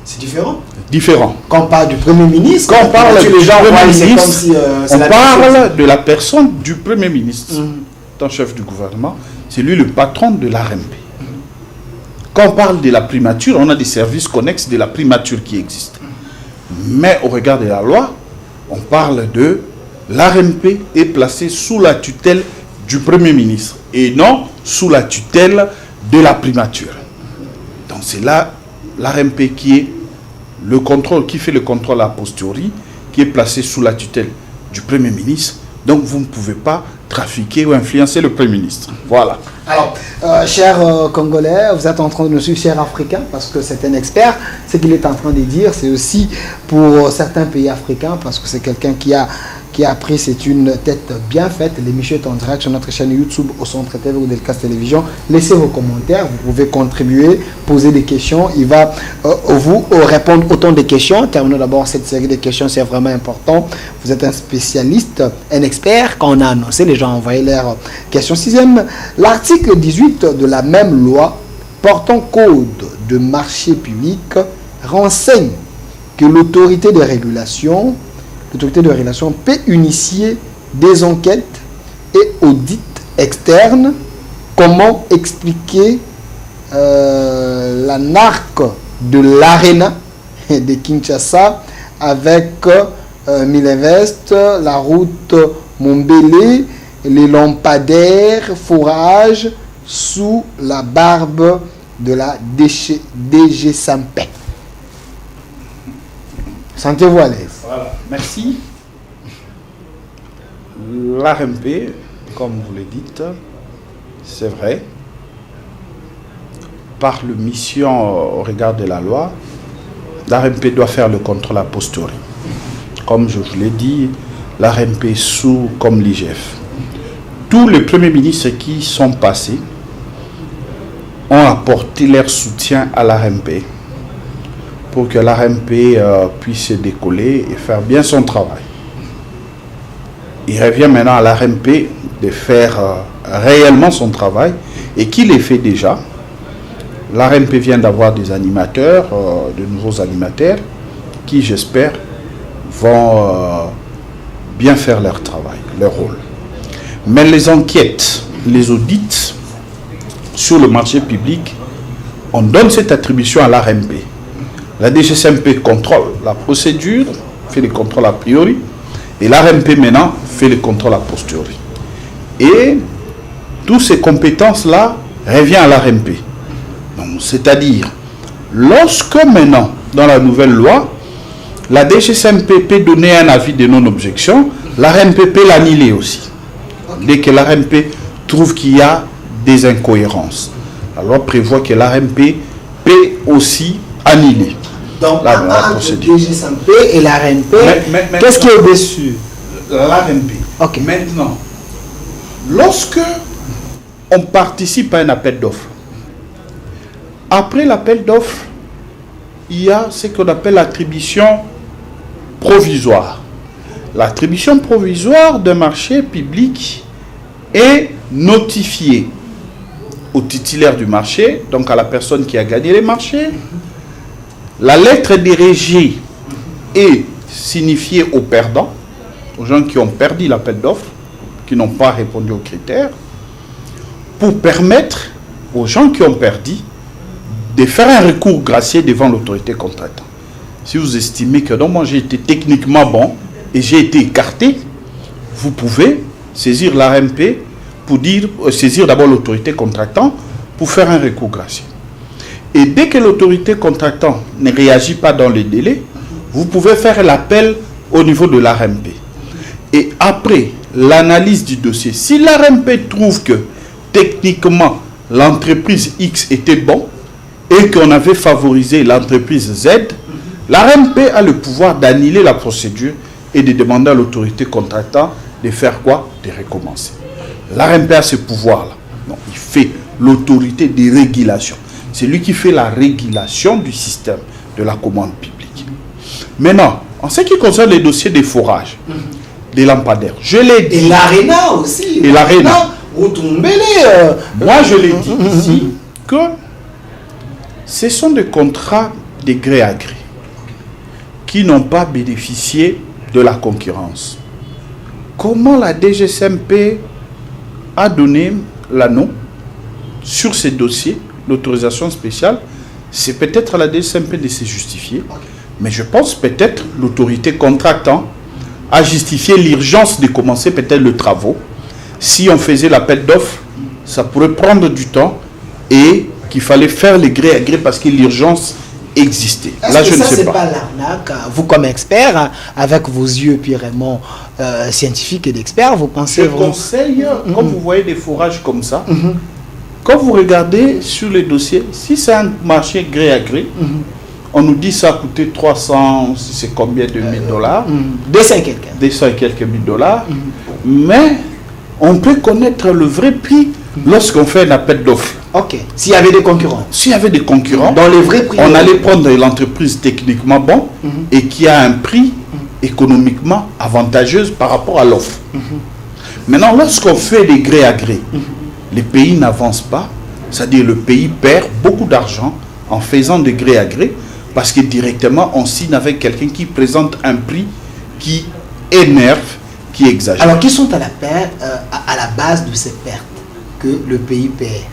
C'est différent. Différent. Quand on parle du Premier ministre, quand on parle du Premier ministre, on parle de la personne du Premier ministre, en chef du gouvernement, c'est lui le patron de l'ARMP. Quand on parle de la primature, on a des services connexes de la primature qui existent. Mais au regard de la loi, on parle de l'ARMP est placé sous la tutelle du Premier ministre et non sous la tutelle de la primature. Donc c'est là l'ARMP qui est le contrôle, qui fait le contrôle a posteriori, qui est placé sous la tutelle du Premier ministre. Donc vous ne pouvez pas trafiquer ou influencer le Premier ministre. Voilà. Alors, chers Congolais, vous êtes en train de nous suivre, chers Africains, parce que c'est un expert. Ce qu'il est en train de dire, c'est aussi pour certains pays africains, parce que c'est quelqu'un qui a pris, c'est une tête bien faite. L'émission est en direct sur notre chaîne YouTube au Centre TV ou Delcast Télévision. Laissez vos commentaires, vous pouvez contribuer, poser des questions. Il va vous répondre autant de questions. Terminons d'abord cette série de questions, c'est vraiment important. Vous êtes un spécialiste, un expert. Quand on a annoncé, les gens ont envoyé leurs questions. Sixième, l'article 18 de la même loi portant code de marché public renseigne que l'autorité de régulation peut initier des enquêtes et audits externes. Comment expliquer la narque de l'Arena de Kinshasa avec Milevest, la route Mombele, les lampadaires, forages sous la barbe de la DG Sampé. Sentez-vous à l'aise. Voilà, merci. L'ARMP, comme vous le dites, c'est vrai, par le mission au regard de la loi, l'ARMP doit faire le contrôle a posteriori. Comme je vous l'ai dit, l'ARMP est sous comme l'IGF. Tous les premiers ministres qui sont passés ont apporté leur soutien à l'ARMP pour que l'ARMP puisse se décoller et faire bien son travail. Il revient maintenant à l'ARMP de faire réellement son travail et qu'il le fait déjà. L'ARMP vient d'avoir des animateurs, de nouveaux animateurs qui, j'espère, vont bien faire leur travail, leur rôle. Mais les enquêtes, les audits sur le marché public, on donne cette attribution à l'ARMP. La DGCMP contrôle la procédure, fait les contrôles a priori, et l'ARMP maintenant fait les contrôles a posteriori. Et toutes ces compétences-là reviennent à l'ARMP. C'est-à-dire, lorsque maintenant, dans la nouvelle loi, la DGCMP peut donner un avis de non-objection, l'ARMP peut l'annuler aussi. Dès que l'ARMP trouve qu'il y a des incohérences. La loi prévoit que l'ARMP peut aussi annuler. Donc, entre le DGCMP et l'ARMP, qu'est-ce qui est au-dessus? L'ARMP. Okay. Maintenant, lorsque on participe à un appel d'offres, après l'appel d'offres, il y a ce qu'on appelle l'attribution provisoire. L'attribution provisoire d'un marché public est notifiée au titulaire du marché, donc à la personne qui a gagné les marchés. La lettre des régies est signifiée aux perdants, aux gens qui ont perdu l'appel d'offres, qui n'ont pas répondu aux critères, pour permettre aux gens qui ont perdu de faire un recours gracieux devant l'autorité contractante. Si vous estimez que non, moi j'ai été techniquement bon et j'ai été écarté, vous pouvez saisir l'ARMP pour dire, saisir d'abord l'autorité contractante pour faire un recours gracieux. Et dès que l'autorité contractante ne réagit pas dans les délais, vous pouvez faire l'appel au niveau de l'ARMP. Et après l'analyse du dossier, si l'ARMP trouve que techniquement l'entreprise X était bon, et qu'on avait favorisé l'entreprise Z, l'ARMP a le pouvoir d'annuler la procédure et de demander à l'autorité contractante de faire quoi? De recommencer. L'ARMP a ce pouvoir-là. Donc, il fait l'autorité de régulation. C'est lui qui fait la régulation du système de la commande publique. Maintenant, en ce qui concerne les dossiers des forages, des lampadaires, je l'ai dit. Et l'ARENA aussi. Et l'ARENA. Moi, je l'ai dit ici que ce sont des contrats de gré à gré qui n'ont pas bénéficié de la concurrence. Comment la DGCMP a donné l'anneau sur ces dossiers, l'autorisation spéciale, c'est peut-être à la DGCMP de se justifier, mais je pense peut-être l'autorité contractant a justifié l'urgence de commencer peut-être le travaux. Si on faisait l'appel d'offres, ça pourrait prendre du temps et qu'il fallait faire les gré à gré parce que l'urgence existait. Là, je ne sais pas. Pas l'arnaque. Vous, comme expert, avec vos yeux purement scientifiques et d'experts, vous pensez... Je conseille, quand vous voyez des forages comme ça, quand vous regardez sur les dossiers, si c'est un marché gré à gré, on nous dit ça a coûté 300, c'est combien de $1000 200 et quelques. 200 et quelques $1000. Mais on peut connaître le vrai prix lorsqu'on fait un appel d'offres. Ok. S'il y avait des concurrents. S'il y avait des concurrents, dans les vrais prix, on allait prendre l'entreprise techniquement bon et qui a un prix économiquement avantageuse par rapport à l'offre. Maintenant, lorsqu'on fait des gré à gré, les pays n'avancent pas, c'est-à-dire le pays perd beaucoup d'argent en faisant des gré à gré parce que directement on signe avec quelqu'un qui présente un prix qui énerve, qui exagère. Alors, qui sont à la base de ces pertes que le pays perd?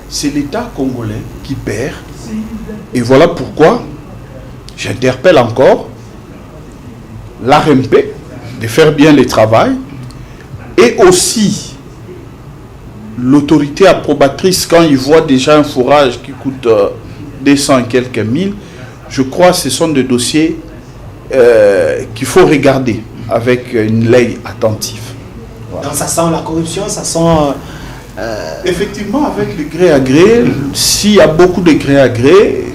C'est l'État congolais qui perd. Et voilà pourquoi j'interpelle encore l'ARMP de faire bien le travail et aussi l'autorité approbatrice quand il voit déjà un forage qui coûte 200 et quelques mille. Je crois que ce sont des dossiers qu'il faut regarder avec une l'œil attentif. Voilà. Donc ça sent la corruption, ça sent... Effectivement, avec le gré à gré, s'il y a beaucoup de gré à gré,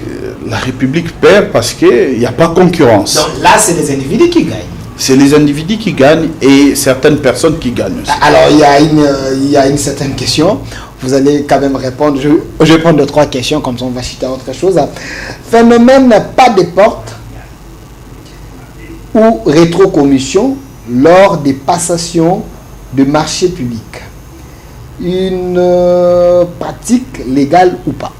la République perd parce qu'il n'y a pas concurrence. Donc là, c'est les individus qui gagnent. C'est les individus qui gagnent et certaines personnes qui gagnent aussi. Alors, il y a une certaine question. Vous allez quand même répondre. Je vais prendre 2-3 questions, comme ça on va citer autre chose. Phénomène pas de porte ou rétrocommission lors des passations de marchés publics. Une pratique légale ou pas?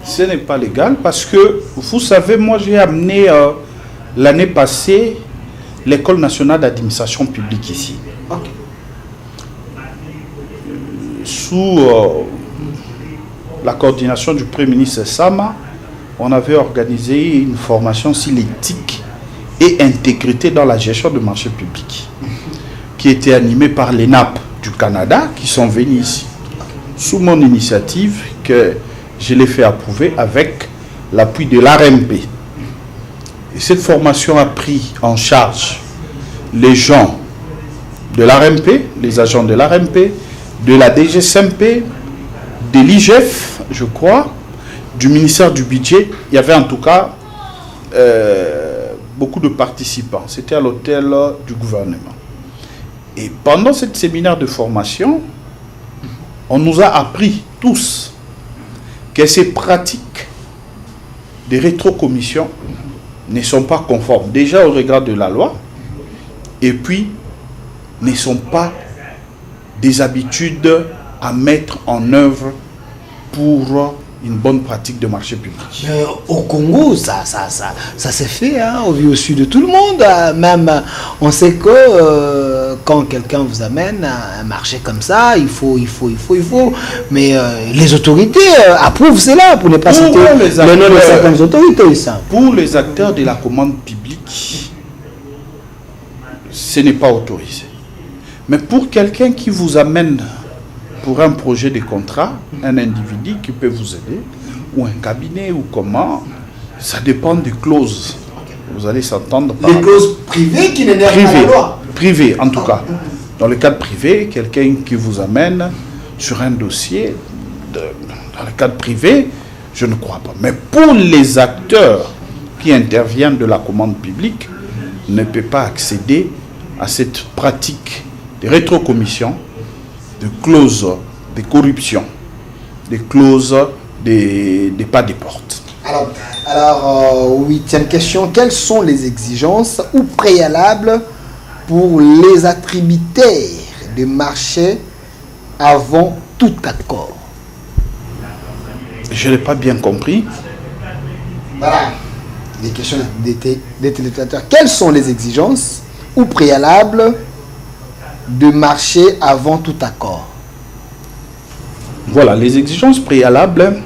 Ce n'est pas légal parce que, vous savez, moi j'ai amené l'année passée l'École nationale d'administration publique ici. Okay. Sous la coordination du Premier ministre Sama, on avait organisé une formation sur l'éthique et intégrité dans la gestion de marchés publics qui était animée par l'ENAP du Canada qui sont venus ici sous mon initiative que je l'ai fait approuver avec l'appui de l'ARMP. Et cette formation a pris en charge les gens de l'ARMP, les agents de l'ARMP, de la DGCMP, de l'IGF, je crois, du ministère du Budget. Il y avait en tout cas beaucoup de participants. C'était à l'hôtel du gouvernement. Et pendant ce séminaire de formation, on nous a appris tous que ces pratiques de rétrocommission ne sont pas conformes déjà au regard de la loi et puis ne sont pas des habitudes à mettre en œuvre pour une bonne pratique de marché public. Au Congo, ça s'est fait, hein, au vu au sud de tout le monde. Même, on sait que quand quelqu'un vous amène à un marché comme ça, il faut. Mais les autorités approuvent cela, pour ne pas citer le nom de certaines autorités. Ça. Pour les acteurs de la commande publique, ce n'est pas autorisé. Mais pour quelqu'un qui vous amène pour un projet de contrat, un individu qui peut vous aider, ou un cabinet, ou comment, ça dépend des clauses. Vous allez s'entendre par... Les clauses privées qui n'énervent pas la loi. Privé, en tout cas. Dans le cadre privé, quelqu'un qui vous amène sur un dossier, dans le cadre privé, Je ne crois pas. Mais pour les acteurs qui interviennent de la commande publique, ne peut pas accéder à cette pratique de rétrocommission, de clauses de corruption, des clauses des pas des portes. Alors, 8e question, quelles sont les exigences ou préalables pour les attributaires de marché avant tout accord? Je n'ai pas bien compris. Voilà, les questions des téléspectateurs. Quelles sont les exigences ou préalables de marché avant tout accord? Voilà, les exigences préalables,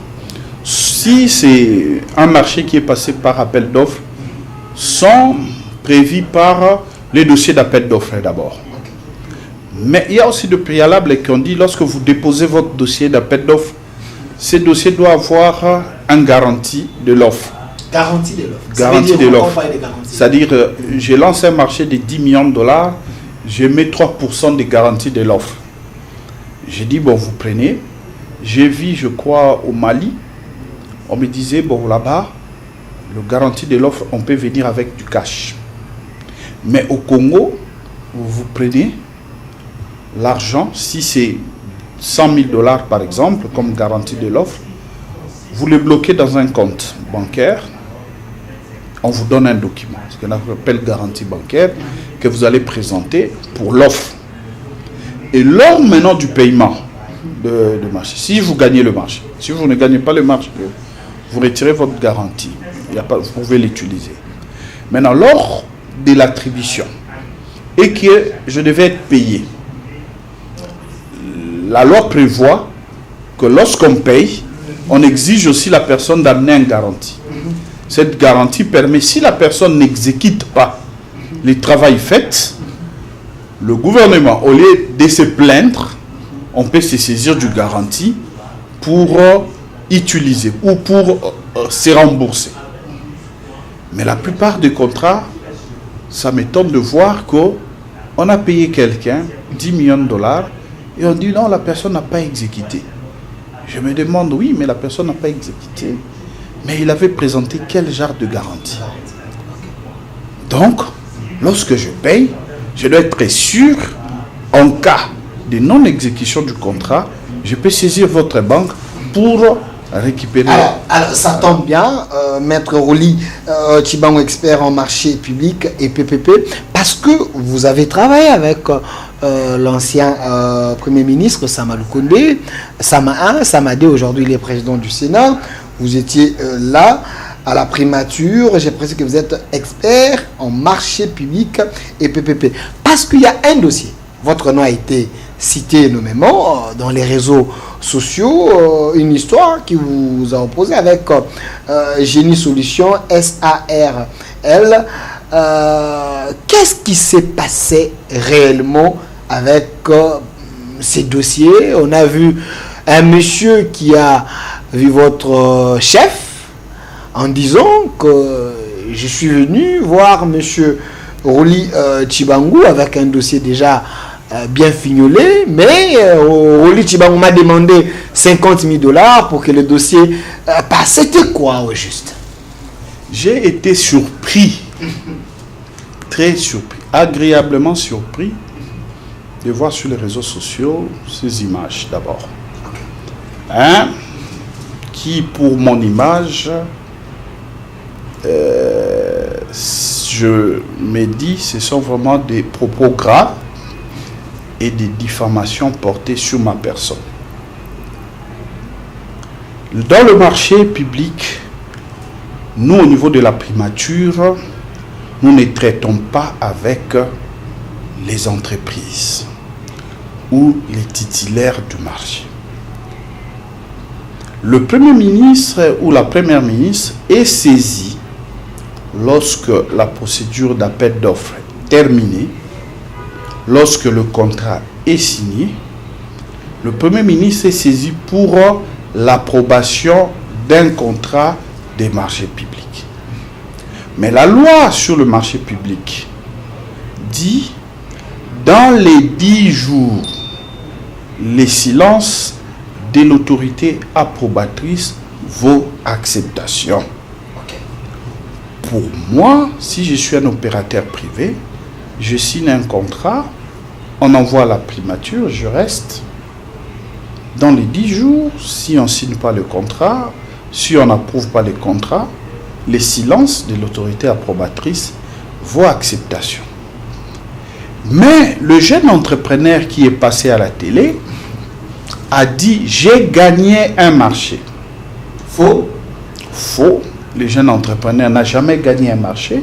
si c'est un marché qui est passé par appel d'offres, sont prévues par les dossiers d'appel d'offres d'abord. Mais il y a aussi de préalables qui ont dit, lorsque vous déposez votre dossier d'appel d'offres, ce dossier doit avoir une garantie de l'offre. Garantie de l'offre. Garantie de l'offre. C'est-à-dire, je lance un marché de 10 millions de dollars, je mets 3% de garantie de l'offre. J'ai dit, bon, vous prenez. J'ai vu, je crois, au Mali, on me disait, bon, là-bas, le garantie de l'offre, on peut venir avec du cash. Mais au Congo, vous prenez l'argent, si c'est 100 000 dollars par exemple, comme garantie de l'offre, vous le bloquez dans un compte bancaire, on vous donne un document, ce qu'on appelle garantie bancaire, que vous allez présenter pour l'offre. Et lors maintenant du paiement de marché, si vous gagnez le marché, si vous ne gagnez pas le marché, vous retirez votre garantie, vous pouvez l'utiliser. Maintenant, lors de l'attribution, et que je devais être payé, la loi prévoit que lorsqu'on paye, on exige aussi la personne d'amener une garantie. Cette garantie permet, si la personne n'exécute pas le travail fait, le gouvernement, au lieu de se plaindre, on peut se saisir du garantie pour utiliser ou pour se rembourser. Mais la plupart des contrats, ça m'étonne de voir qu'on a payé quelqu'un 10 millions de dollars et on dit non, la personne n'a pas exécuté. Je me demande, oui, mais la personne n'a pas exécuté. Mais il avait présenté quel genre de garantie? Donc, lorsque je paye, je dois être sûr, en cas de non-exécution du contrat, je peux saisir votre banque pour récupérer. Alors ça tombe bien, Maître Roli Tchibango, expert en marché public et PPP, parce que vous avez travaillé avec l'ancien Premier ministre Samalou Koundé, Sama 1, Sama 2, aujourd'hui il est président du Sénat. Vous étiez là à la primature, j'ai précisé que vous êtes expert en marché public et PPP. Parce qu'il y a un dossier, votre nom a été cité nommément dans les réseaux sociaux, une histoire qui vous a opposé avec Génie Solutions, SARL. Qu'est-ce qui s'est passé réellement avec ces dossiers? On a vu un monsieur qui a vu votre chef en disant que je suis venu voir monsieur Roli Tchibango avec un dossier déjà bien fignolé, mais Roli Tchibango m'a demandé 50 000 dollars pour que le dossier passe. C'était quoi au juste? J'ai été surpris, très surpris, agréablement surpris de voir sur les réseaux sociaux ces images d'abord. Qui pour mon image, je me dis, ce sont vraiment des propos graves et des diffamations portées sur ma personne. Dans le marché public, nous au niveau de la primature, nous ne traitons pas avec les entreprises ou les titulaires du marché. Le Premier ministre ou la Première ministre est saisi lorsque la procédure d'appel d'offres est terminée, lorsque le contrat est signé. Le Premier ministre est saisi pour l'approbation d'un contrat des marchés publics. Mais la loi sur le marché public dit, dans les 10 jours, les silences de l'autorité approbatrice vos acceptations. Ok. Pour moi, si je suis un opérateur privé, je signe un contrat, on envoie à la primature, je reste. Dans les 10 jours, si on ne signe pas le contrat, si on n'approuve pas le contrat, les silences de l'autorité approbatrice, vos acceptations. Mais le jeune entrepreneur qui est passé à la télé a dit « j'ai gagné un marché ». Faux. Faux. Le jeune entrepreneur n'a jamais gagné un marché.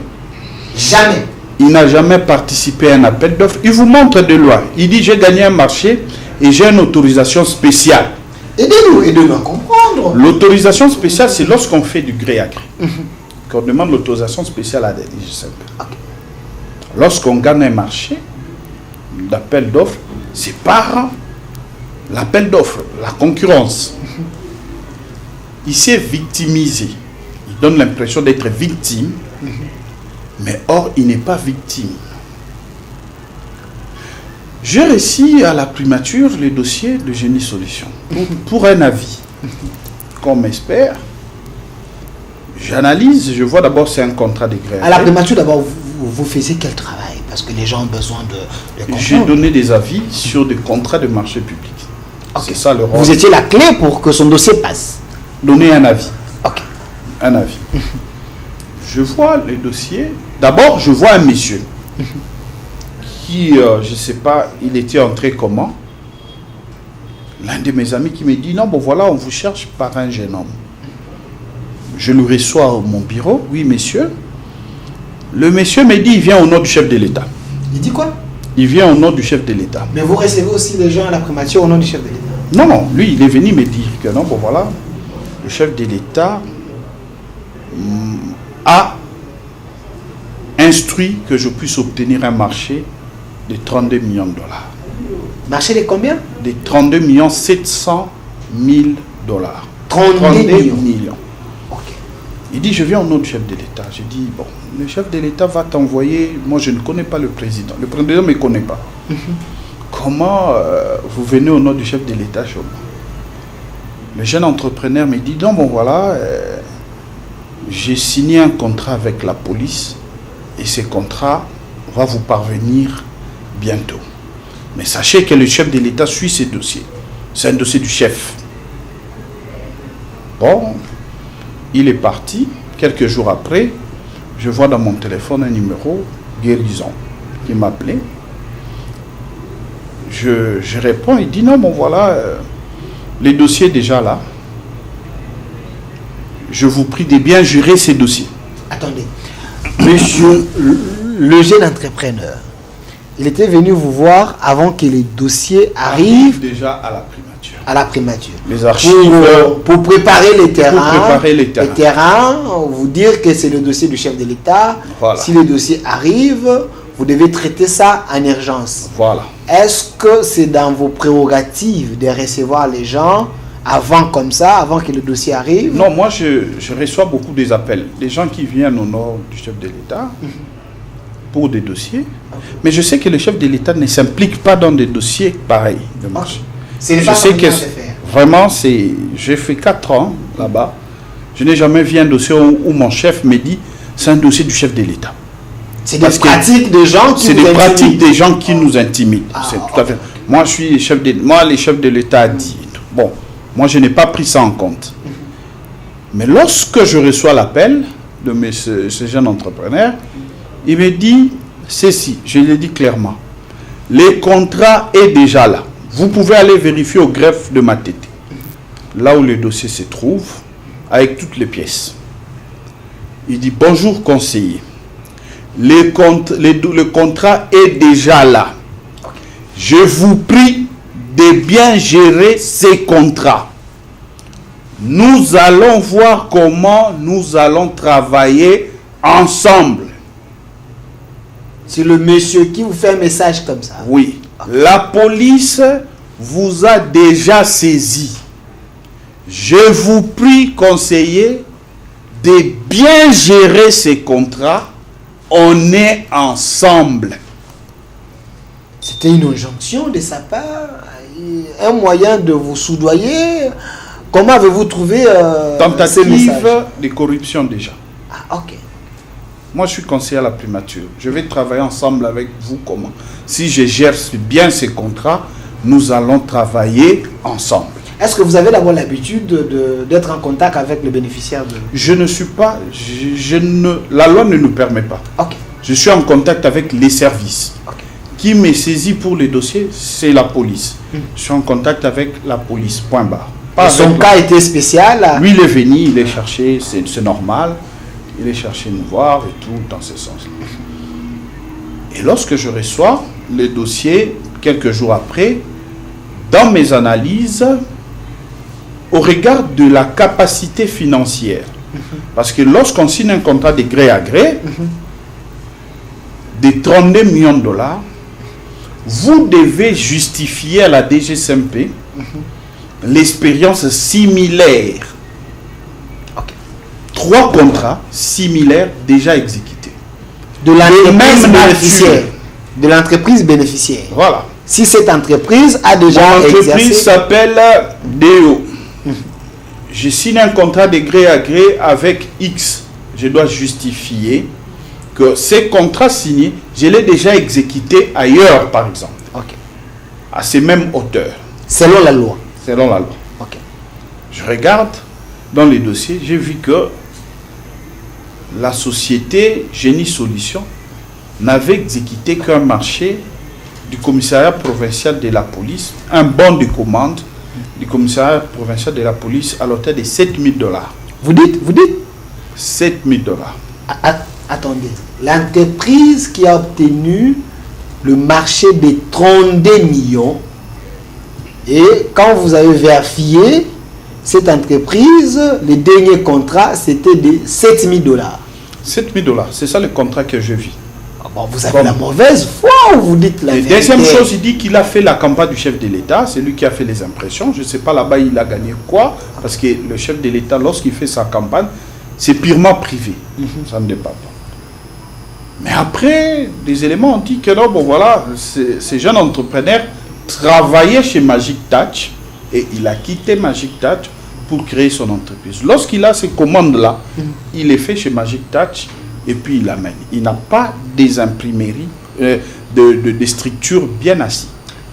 Jamais. Il n'a jamais participé à un appel d'offres. Il vous montre de loin. Il dit « j'ai gagné un marché et j'ai une autorisation spéciale ». Aidez-nous à comprendre. L'autorisation spéciale, c'est lorsqu'on fait du gré à gré. Qu'on demande l'autorisation spéciale à des DG5. Lorsqu'on gagne un marché d'appel d'offres, c'est par l'appel d'offres, la concurrence. Il s'est victimisé. Il donne l'impression d'être victime, mais or, il n'est pas victime. J'ai réussi à la primature le dossier de Génie Solutions pour un avis. Comme expert, j'analyse, je vois d'abord c'est un contrat de gré. À la primature, d'abord, vous faisiez quel travail? Parce que les gens ont besoin de comprendre. J'ai donné des avis sur des contrats de marché public. Ok. C'est ça le rôle. Vous étiez la clé pour que son dossier passe. Donner un avis. Ok. Un avis. Je vois les dossiers. D'abord, je vois un monsieur qui, je ne sais pas, il était entré comment. L'un de mes amis qui me dit, non, bon voilà, on vous cherche par un jeune homme. Je le reçois à mon bureau. Oui, monsieur. Le monsieur me dit, il vient au nom du chef de l'État. Il dit quoi? Il vient au nom du chef de l'État. Mais vous recevez aussi les gens à la primature au nom du chef de l'État? Non, non, lui, il est venu me dire que non, bon voilà, le chef de l'État a instruit que je puisse obtenir un marché de 32 millions de dollars. Marché de combien? De 32 millions 700 000 dollars. 32 millions. Ok. Il dit, je viens au nom du chef de l'État. Je dis, bon, le chef de l'État va t'envoyer, moi je ne connais pas le président. Le président ne me connaît pas. Comment vous venez au nom du chef de l'État chez moi? Le jeune entrepreneur me dit, non, bon voilà, j'ai signé un contrat avec la police et ce contrat va vous parvenir bientôt. Mais sachez que le chef de l'État suit ces dossiers. C'est un dossier du chef. Bon, il est parti. Quelques jours après, je vois dans mon téléphone un numéro, Guérison, qui m'appelait. Je réponds, il dit non, bon voilà, les dossiers déjà là. Je vous prie de bien gérer ces dossiers. Attendez. Monsieur, le jeune entrepreneur, il était venu vous voir avant que les dossiers arrivent déjà à la primature. À la primature. Les archives. Pour préparer les terrains. Pour préparer les terrains. Les terrains, vous dire que c'est le dossier du chef de l'État. Voilà. Si le dossier arrive, vous devez traiter ça en urgence. Voilà. Est-ce que c'est dans vos prérogatives de recevoir les gens avant comme ça, avant que le dossier arrive? Non, moi je reçois beaucoup des appels. Des gens qui viennent au nom du chef de l'État pour des dossiers. Mais je sais que le chef de l'État ne s'implique pas dans des dossiers pareils de marché. C'est Je sais que vraiment, j'ai fait 4 ans là-bas. Je n'ai jamais vu un dossier où mon chef me dit c'est un dossier du chef de l'État. C'est des pratiques des gens qui nous intimident. C'est des pratiques des gens qui nous intimident. C'est tout à fait. Moi, je suis chef de. Moi, les chefs de l'État disent. Bon, moi, je n'ai pas pris ça en compte. Mais lorsque je reçois l'appel de ce jeune entrepreneur, il me dit ceci. Je lui ai dit clairement. Le contrat est déjà là. Vous pouvez aller vérifier au greffe de Matete, là où le dossier se trouve, avec toutes les pièces. Il dit bonjour conseiller. Le contrat est déjà là. Je vous prie de bien gérer ces contrats. Nous allons voir comment nous allons travailler ensemble. C'est le monsieur qui vous fait un message comme ça. Oui. La police vous a déjà saisi. Je vous prie, conseiller, de bien gérer ces contrats. On est ensemble. C'était une injonction de sa part, un moyen de vous soudoyer, Comment avez-vous trouvé ces Tentative messages? de corruption déjà. Ah, ok. Moi, je suis conseiller à la primature. Je vais travailler ensemble avec vous comment. Si je gère bien ces contrats, nous allons travailler ensemble. Est-ce que vous avez d'abord l'habitude d'être en contact avec le bénéficiaire de... Je ne suis pas... la loi ne nous permet pas. Ok. Je suis en contact avec les services. Ok. Qui me saisit pour les dossiers, c'est la police. Je suis en contact avec la police, point barre. Et son cas était spécial. Lui, il est venu, il est cherché, c'est normal. Il est cherché nous voir et tout, dans ce sens-là. Et lorsque je reçois le dossier, quelques jours après, dans mes analyses, au regard de la capacité financière, parce que lorsqu'on signe un contrat de gré à gré, de 32 millions de dollars, vous devez justifier à la DGCMP l'expérience similaire. Ok. 3 contrats similaires déjà exécutés. De l'entreprise même bénéficiaire. nature. De l'entreprise bénéficiaire. Voilà. Si cette entreprise a déjà Mon entreprise exercé... s'appelle DO. Je signe un contrat de gré à gré avec X. Je dois justifier que ces contrats signés, je l'ai déjà exécuté ailleurs, par exemple, Ok. à ces mêmes hauteurs, Selon la loi. selon la loi. Ok. Je regarde dans les dossiers, j'ai vu que la société Génie Solutions n'avait exécuté qu'un marché du commissariat provincial de la police, un bon de commande du commissariat provincial de la police à l'hauteur de 7 000 dollars. Vous dites 7 000 dollars. Attendez. L'entreprise qui a obtenu le marché des 32 millions, et quand vous avez vérifié cette entreprise, le dernier contrat, c'était de 7 000 dollars. 7 000 dollars, c'est ça le contrat que je vis. Bon, vous avez la mauvaise foi ou vous dites la Et vérité? deuxième chose, il dit qu'il a fait la campagne du chef de l'État, c'est lui qui a fait les impressions. Je ne sais pas là-bas il a gagné quoi, parce que le chef de l'État, lorsqu'il fait sa campagne, c'est purement privé. Ça ne dépend pas. Mais après, des éléments ont dit que non, bon voilà, ces jeunes entrepreneurs travaillaient chez Magic Touch et il a quitté Magic Touch pour créer son entreprise. Lorsqu'il a ces commandes-là, il les fait chez Magic Touch et puis il l'amène. Il n'a pas des imprimeries, des structures bien assises.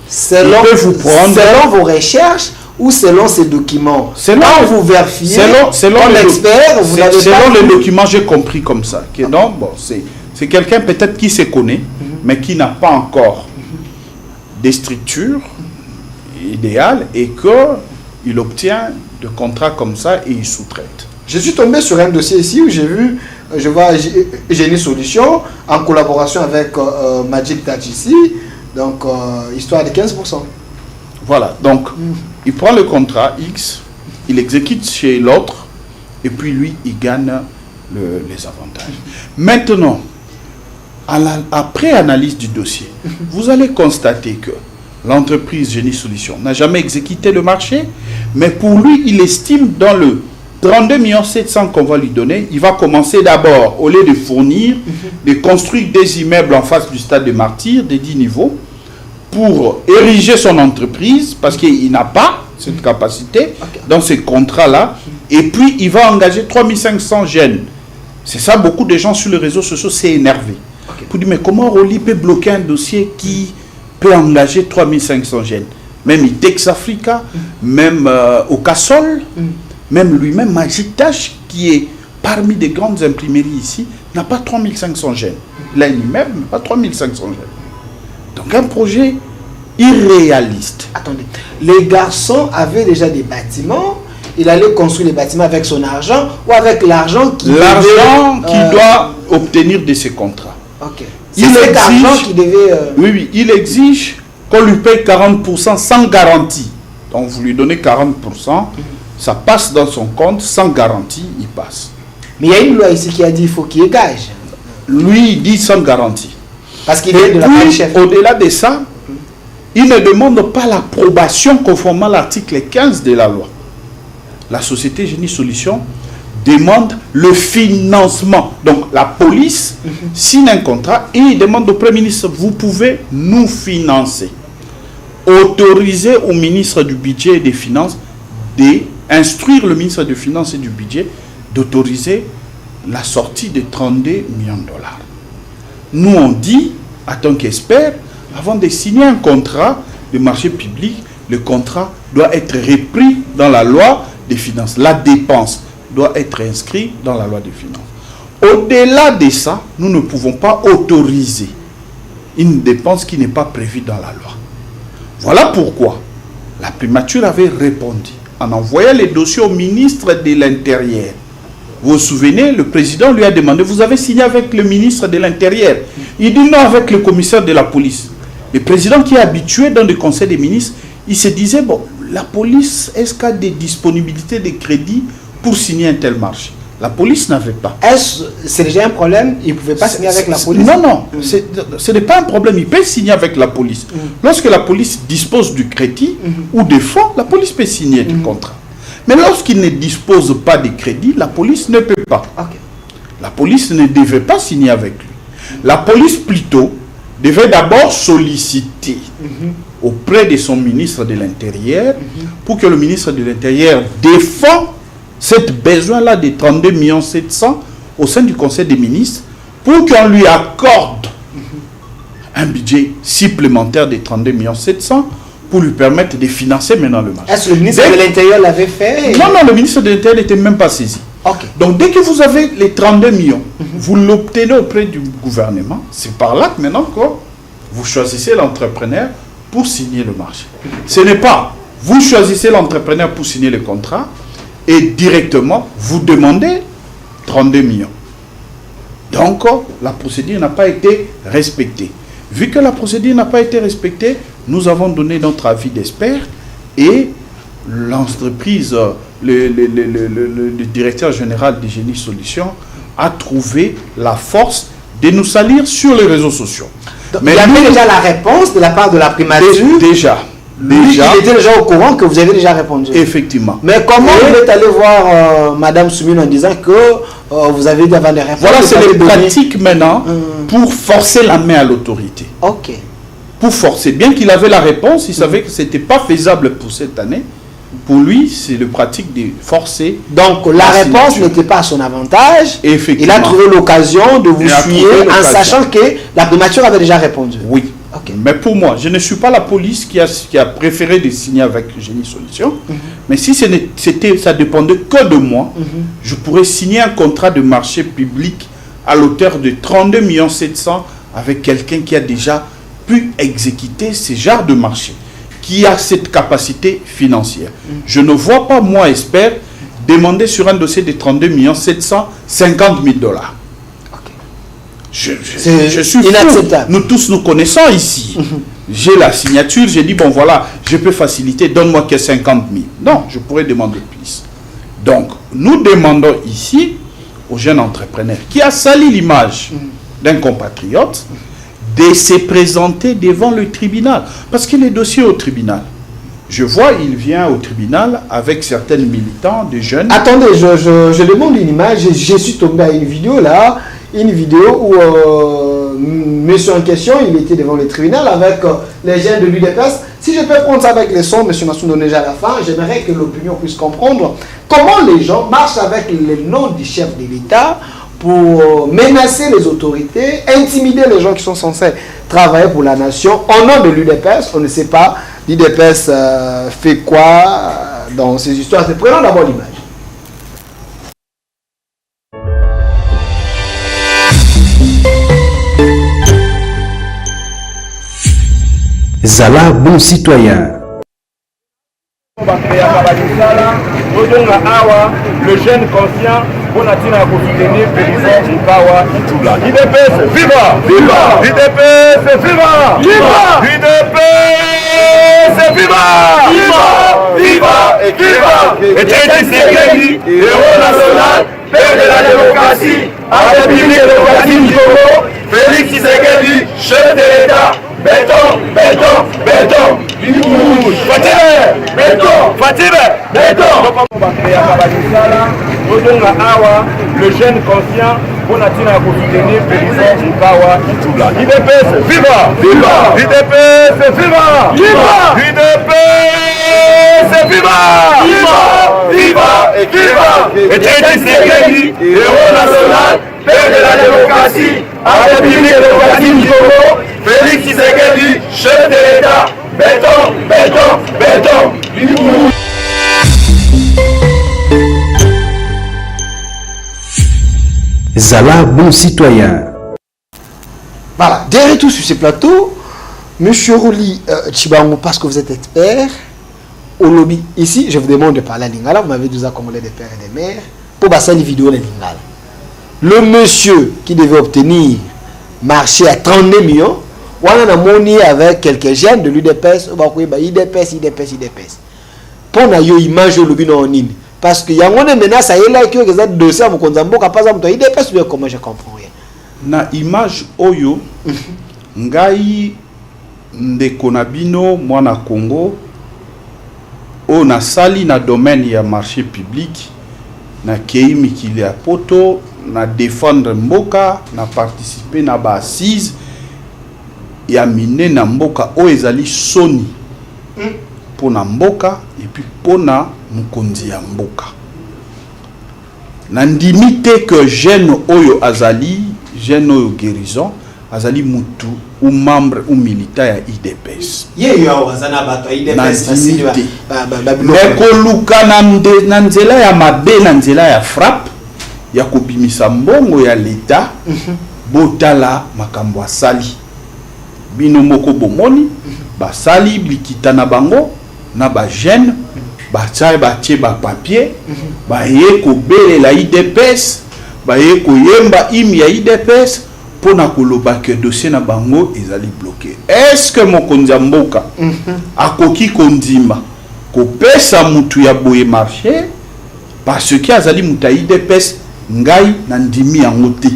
Selon, Il peut vous prendre- selon vos recherches ou selon ces documents? Selon- Quand vous vérifiez, selon comme les expert, vous n'avez pas... selon les documents, j'ai compris comme ça. Que non, bon, c'est quelqu'un peut-être qui se connaît, mais qui n'a pas encore des structures idéales et qu'il obtient de contrats comme ça et il sous-traite. Je suis tombé sur un dossier ici où j'ai vu, je vois Génie Solutions en collaboration avec Magic Touch ici, donc histoire de 15%. Voilà, donc il prend le contrat X, il exécute chez l'autre et puis lui, il gagne les avantages. Maintenant, après analyse du dossier, vous allez constater que l'entreprise Génie Solutions n'a jamais exécuté le marché, mais pour lui, il estime dans le 32 700 000 qu'on va lui donner, il va commencer d'abord, au lieu de fournir, de construire des immeubles en face du stade de Martyrs, de 10 niveaux, pour ériger son entreprise, parce qu'il n'a pas cette capacité dans ces contrats-là, et puis il va engager 3500 jeunes. C'est ça, beaucoup de gens sur les réseaux sociaux s'est énervé. Pour dire, mais comment Rolly peut bloquer un dossier qui peut engager 3500 jeunes? Même Itex Africa, même Ocasol, même lui-même Magic Touch, qui est parmi des grandes imprimeries ici, n'a pas 3500 jeunes. Il a un immeuble, mais pas 3500 jeunes. Donc un projet irréaliste. Attendez, les garçons avaient déjà des bâtiments, il allait construire les bâtiments avec son argent ou avec l'argent qui doit obtenir de ces contrats. Ok. Il C'est cet exige- argent qui devait... Oui, il exige qu'on lui paye 40% sans garantie. Donc vous lui donnez 40%, ça passe dans son compte sans garantie, il passe. Mais il y a une loi ici qui a dit qu'il faut qu'il y ait gage. Lui, il dit sans garantie. Parce qu'il Et est de la part du puis, chef. au-delà de ça, il ne demande pas l'approbation conformément à l'article 15 de la loi. La société Génie Solutions demande le financement. Donc la police signe un contrat et il demande au Premier ministre, vous pouvez nous financer. Autoriser au ministre du Budget et des Finances de instruire le ministre des Finances et du Budget d'autoriser la sortie de 32 millions de dollars. Nous, on dit, en tant qu'experts, avant de signer un contrat de marché public, le contrat doit être repris dans la loi des finances. La dépense doit être inscrite dans la loi des finances. Au-delà de ça, nous ne pouvons pas autoriser une dépense qui n'est pas prévue dans la loi. Voilà pourquoi la primature avait répondu en envoyant les dossiers au ministre de l'Intérieur. Vous vous souvenez, le président lui a demandé, vous avez signé avec le ministre de l'Intérieur. Il dit non, avec le commissaire de la police. Le président qui est habitué dans le conseil des ministres, il se disait, bon, la police, est-ce qu'il y a des disponibilités de crédit pour signer un tel marché? La police n'avait pas. Est-ce c'est déjà un problème? Il ne pouvait pas signer avec la police? Non, non, ce n'est pas un problème. Il peut signer avec la police. Lorsque la police dispose du crédit ou des fonds, la police peut signer du contrat. Mais lorsqu'il ne dispose pas de crédit, la police ne peut pas. Okay. La police ne devait pas signer avec lui. La police, plutôt, devait d'abord solliciter auprès de son ministre de l'Intérieur pour que le ministre de l'Intérieur défende ce besoin-là de 32 700 000 au sein du Conseil des ministres pour qu'on lui accorde un budget supplémentaire de 32 700 000 pour lui permettre de financer maintenant le marché. Est-ce que le ministre de l'Intérieur l'avait fait? Non, non, le ministre de l'Intérieur n'était même pas saisi. Okay. Donc dès que vous avez les 32 millions, vous l'obtenez auprès du gouvernement. C'est par là que maintenant que vous choisissez l'entrepreneur pour signer le marché. Ce n'est pas vous choisissez l'entrepreneur pour signer le contrat et directement vous demandez 32 millions. Donc la procédure n'a pas été respectée. Vu que la procédure n'a pas été respectée, nous avons donné notre avis d'expert et l'entreprise, le directeur général de Génie Solutions a trouvé la force de nous salir sur les réseaux sociaux. Donc, mais il y avait déjà la réponse de la part de la primature. Déjà. Il était déjà au courant que vous avez déjà répondu. Effectivement. Mais comment vous êtes allé voir Madame Soumine en disant que vous avez déjà des réponses? Voilà, c'est les pratiques maintenant pour forcer la main à l'autorité. Ok. Pour forcer. Bien qu'il avait la réponse, il savait que ce n'était pas faisable pour cette année. Pour lui, c'est le pratique de forcer. Donc la réponse n'était pas à son avantage. Effectivement. Il a trouvé l'occasion de vous fuir en sachant que la primature avait déjà répondu. Oui. Okay. Mais pour moi, je ne suis pas la police qui a préféré de signer avec Génie Solutions. Mais si ça dépendait que de moi, je pourrais signer un contrat de marché public à l'auteur de 32 700 000 avec quelqu'un qui a déjà pu exécuter ce genre de marché, qui a cette capacité financière. Je ne vois pas, moi, expert, demander sur un dossier de 32 750 000 $. Je suis inacceptable. Nous tous nous connaissons ici. J'ai la signature, j'ai dit, bon voilà, je peux faciliter, donne-moi que 50 000. Non, je pourrais demander plus. Donc, nous demandons ici aux jeunes entrepreneurs qui a sali l'image d'un compatriote de se présenter devant le tribunal. Parce que les dossiers au tribunal, je vois, il vient au tribunal avec certains militants, des jeunes. Attendez, je demande une image, je suis tombé à une vidéo là, où monsieur en question, il était devant le tribunal avec les jeunes de l'UDPS. Si je peux prendre ça avec les sons, monsieur Nassou donne déjà à la fin, j'aimerais que l'opinion puisse comprendre comment les gens marchent avec le nom du chef de l'État pour menacer les autorités, intimider les gens qui sont censés travailler pour la nation au nom de l'UDPS. On ne sait pas l'UDPS fait quoi dans ces histoires. Prenons d'abord l'image. Zala, bon citoyen. Le jeune conscient, on a dit à vous soutenir Pélisson Ibawa Itula. IDPS, viva! Viva! IDPS, viva! Viva! IDPS, viva! Viva! Viva! Et viva! Et Tshisekedi, héros national, père de la démocratie, à la République démocratique du Congo, Félix Tshisekedi, chef de l'État. Béton, béton, béton. Fatime, béton, Fatime, béton. Le jeune conscient, on a dit à vous soutenir Pélisson Ibawa Itula. IDPS, viva! Viva! IDPS, viva! Viva! IDPS, viva! Viva! et Tshisekedi, héros national, père de la démocratie, à la République démocratique du Congo, Félix Tshisekedi, chef de l'État, béton, béton, béton. Zala, bon citoyen. Voilà, derrière tout sur ce plateau, Monsieur Roli Chibango, parce que vous êtes expert au lobby. Ici, je vous demande de parler à Lingala. Vous m'avez déjà accommodé des pères et des mères pour passer les vidéos de Lingala. Le monsieur qui devait obtenir marché à 32 millions, on a monnaie avec quelques jeunes de l'UDPS, IDPS. Pour na yo image au lobby non ligne. Parce que y a un menace à là qui est dossier à mon konzambo capaz à IDPS, comment je comprends rien. Na image oyo ngai ndeko na bino mwana Congo o na sali na domaine ya marché public na kei mikili ya poto na défendre mboka na participer na ba assise ya mine na mboka o ezali soni pona mboka et puis pona mukonzi ya mboka na ndimite que jeune oyo azali jeune oyo guérison azali mutu ou membre ou militant ya IDPS yo azana bato IDPS mais koluka na nzela ya mabe na nzela ya frappe ya kobimisa mbongo ya l'État botala makambo asali bino moko bomoni basali blikita na bango na ba jeune batie ba papier baye kobelela IDPS baye koyemba imi ya IDPS pona koloba que dossier na bango ezali bloqué. Est-ce que mokonzi ya mboka akoki kondima kopesa mutu ya boye marché parce que azali muta IDPS ngai na ndimi yango te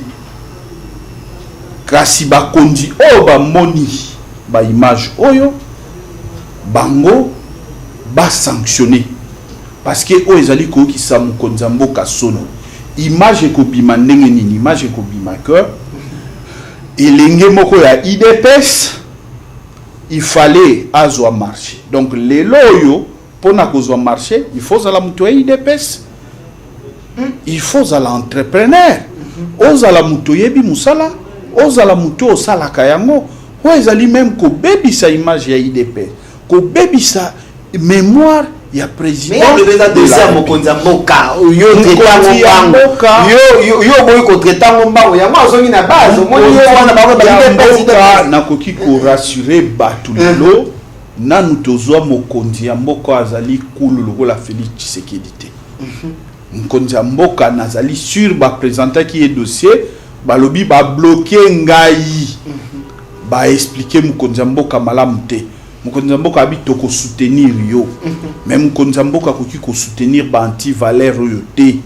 kasi bakonzi oyo bamoni ba image oyo bango ba sanctionner parce que oyo ezali kokisa mokonzi ya mboka sono image ekobima ndenge nini image ekobima que elenge moko ya IDPS il fallait azwa marché donc lelo oyo pona kozwa marché il faut zala mutu ya IDPS il faut zala entrepreneur ozala mutu yebi musala ozala mutu osalaka yango o ezali même ko bebisa image ya IDPS ko bebisa mémoire ya président mais le dossier mokonza mboka yo boy ko traiter mbango ya mazongi na base moni yo wana ba ba na koki ko rassurer batu lelo nanu tozwa mokonzi ya mboka azali kulu lokola Félix Tshisekedi te mokonzi ya mboka nazali sur ba présenter qui est dossier balobi ba bloquer ngai ba expliquer mokonzi ya mboka malamu te mokonzi ya mboka abi to ko soutenir yo même mokonzi ya mboka koki ko soutenir ba anti valeur yo te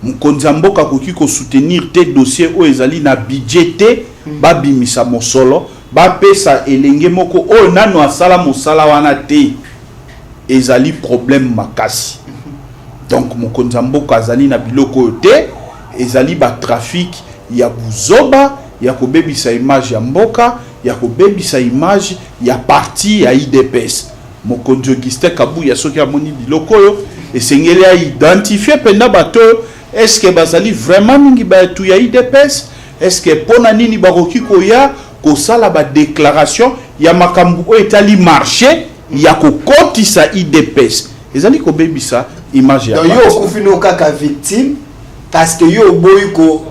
mokonzi ya mboka koki ko soutenir te dossier o ezali na budget te ba bimisa mosolo ba pesa elenge moko o nano asala mosala wana te ezali problème makasi donc mokonzi ya mboka azali na biloko te ezali ba trafic ya buzoba ya kobebisa image ya mboka ya kobebisa image ya parti ya IDPS mokonzi Augustin Kabuya soki amoni biloko yo esengeli ya identifier penda bato est-ce que bazali vraiment mingi batu ya IDPS est-ce que pona nini bakoki koya kosala ba déclaration ya makambu o etali marché ya kokotisa IDPS ezali kobebisa image ya yo kufino kaka victime parce que yo boy ko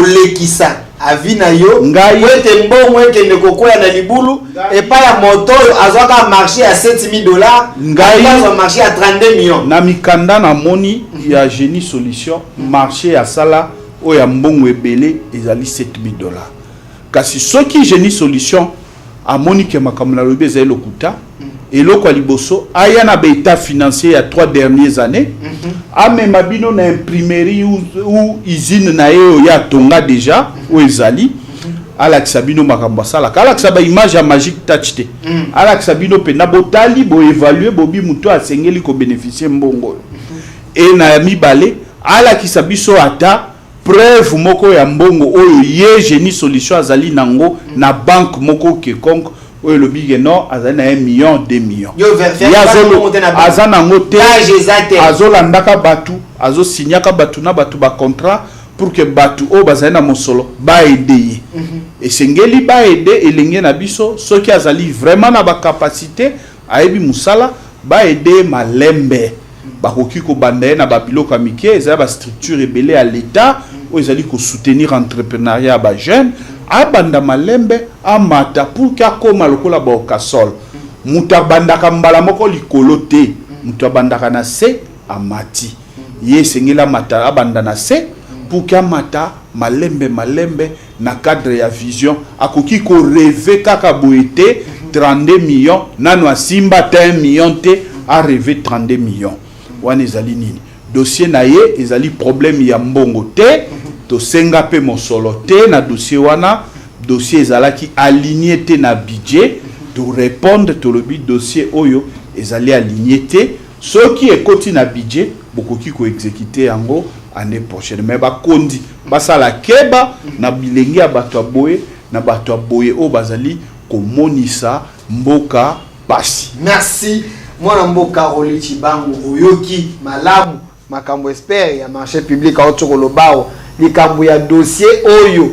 lekisa avina yo ngai wete mbongo ekende kokoya na libulu epa ya moto azwaka marché à $7,000 ngai azwa marché à 32 millions na mikanda na moni ya génie solution marché ya sala o ya mbongo ebele ezali $7,000 kasi soki génie solution amoni ke makambo na lobi ezali lokuta eloko liboso aya na beta financier ya 3 dernières années amema bino na imprimerie ou usine na yo ya tonga déjà ou ezali alakisa bino makambo sala alakisa ba image ya magic touch te alakisa bino pena botali bo évaluer bobi muto asengeli ko bénéficier mbongo et na mibale alakisa biso ata preuve moko ya mbongo oyo ye génie solution azali nango na banque moko quelconque oyo lobi non azana 1 million 2 millions Yo verser azana ngote azolandaka batu azosignaka batu na batu ba contrat pour que batu o bazana mosolo ba aider esengeli ba aider elenge na biso soki azali vraiment na ba capacité ayebi musala ba aider malembe bakoki ko banda na ba biloko amike eza ba structure ebele à l'état o ezali ko soutenir entrepreneuriat ba jeune abanda malembe amata pour ka koma lokola ba okasol muta bandaka mbala moko likolo te muta bandaka na se amati ye sengela mata abanda na se pour ka mata malembe na cadre ya vision akoki ko rêver kaka boete 32 millions nano asimba 1 million te a rêver 32 millions wana ezali nini dossier na ye ezali problème ya mbongo te to senga pe mosolo te na dossier wana dossier ezalaki aligné te na budget to répondre to le but dossier oyo ezali aligné te ce qui est côté na budget bokoki ko exécuter yango année prochaine mais ba kondi basala keba na bilengi ya bato boye na bato boye o bazali ko monisa mboka pasi. Merci mwana mboka Roli Chibangu oyoki malamu makambo espère ya marché public a otokolo bao likambo ya dossier oyo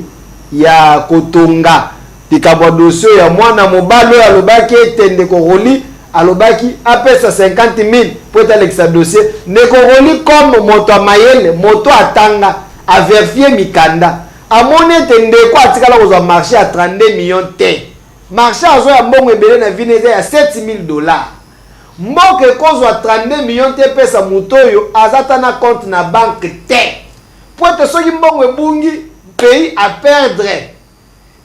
ya kotonga likambo dossier ya mwana mobalo ya lobaki etende ko Roli alobaki apesa 50,000 pour alexa dossier ne ko Roli comme moto amayele moto atanga a vérifier mikanda amone tende ko atikala ko marché à 32 millions te marché azo ya mbongo ebele na vineze ya $7,000 mboke kozwa 32 millions te pesa mutoyo azata na compte na banque te pote soki mbongo ebungi pays à perdre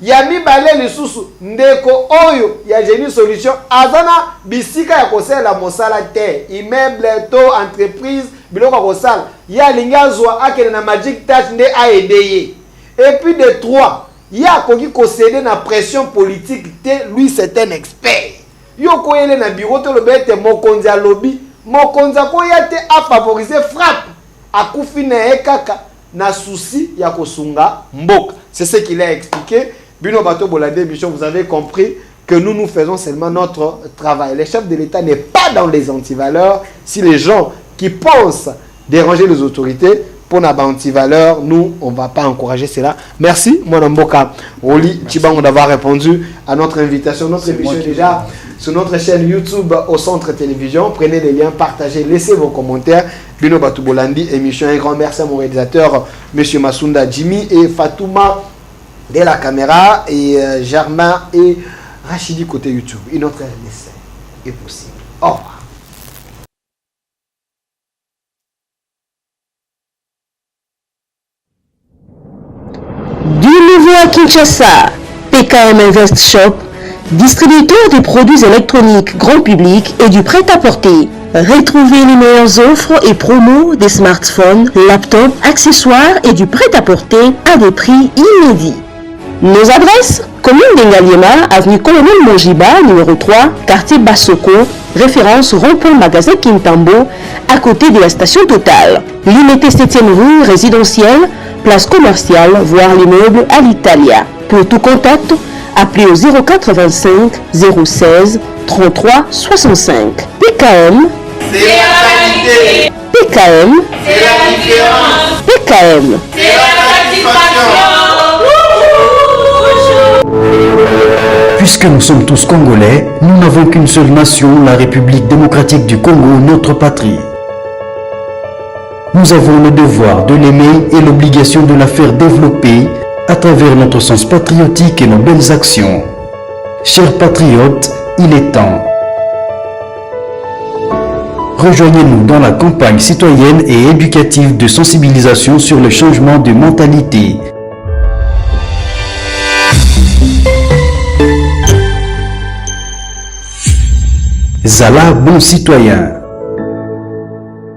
ya mibale lisusu ndeko oyo ya Génie Solution azana bisika ya kosala mosala te immeuble to entreprise biloko kosala ya lingazwa akene na Magic Touch nde aideye et puis de 3 ya koki kosede na pression politique te lui c'est un expert yo koyele na bureau to lobete mokonzi alobi mokonzi koya te a favoriser frappe akufi na ekaka na souci ya kosunga mboka. C'est ce qu'il a expliqué. Bino Bato Bolade Bichon, vous avez compris que nous faisons seulement notre travail. Le chef de l'État n'est pas dans les antivaleurs. Si les gens qui pensent déranger les autorités pour la antivaleur, nous, on ne va pas encourager cela. Merci, mon Mboka Roli Chibango, d'avoir répondu à notre invitation. Notre émission est déjà sur notre chaîne YouTube au Centre Télévision. Prenez les liens, partagez, laissez vos commentaires. Bino Bato Bolandi, émission. Un grand merci à mon réalisateur, M. Masunda Jimmy et Fatouma de la caméra et Germain et Rachidi côté YouTube. Une autre essai est possible. Au revoir. Du nouveau à Kinshasa, PKM Invest Shop, distributeur des produits électroniques grand public et du prêt-à-porter. Retrouvez les meilleures offres et promos des smartphones, laptops, accessoires et du prêt-à-porter à des prix inédits. Nos adresses: commune d'Engaliema, avenue Colonel Mongiba, numéro 3, quartier Bassoko, référence rond-point magasin Kintambo, à côté de la station Total. Limité 7e rue, résidentielle, place commerciale, voire l'immeuble à l'Italia. Pour tout contact, appelez au 0425 016 33 65. PKM, c'est la qualité. PKM, C'est la différence. PKM. C'est la satisfaction. Puisque nous sommes tous Congolais, nous n'avons qu'une seule nation, la République démocratique du Congo, notre patrie. Nous avons le devoir de l'aimer et l'obligation de la faire développer à travers notre sens patriotique et nos belles actions. Chers patriotes, il est temps. Rejoignez-nous dans la campagne citoyenne et éducative de sensibilisation sur le changement de mentalité. Zala, bon citoyen.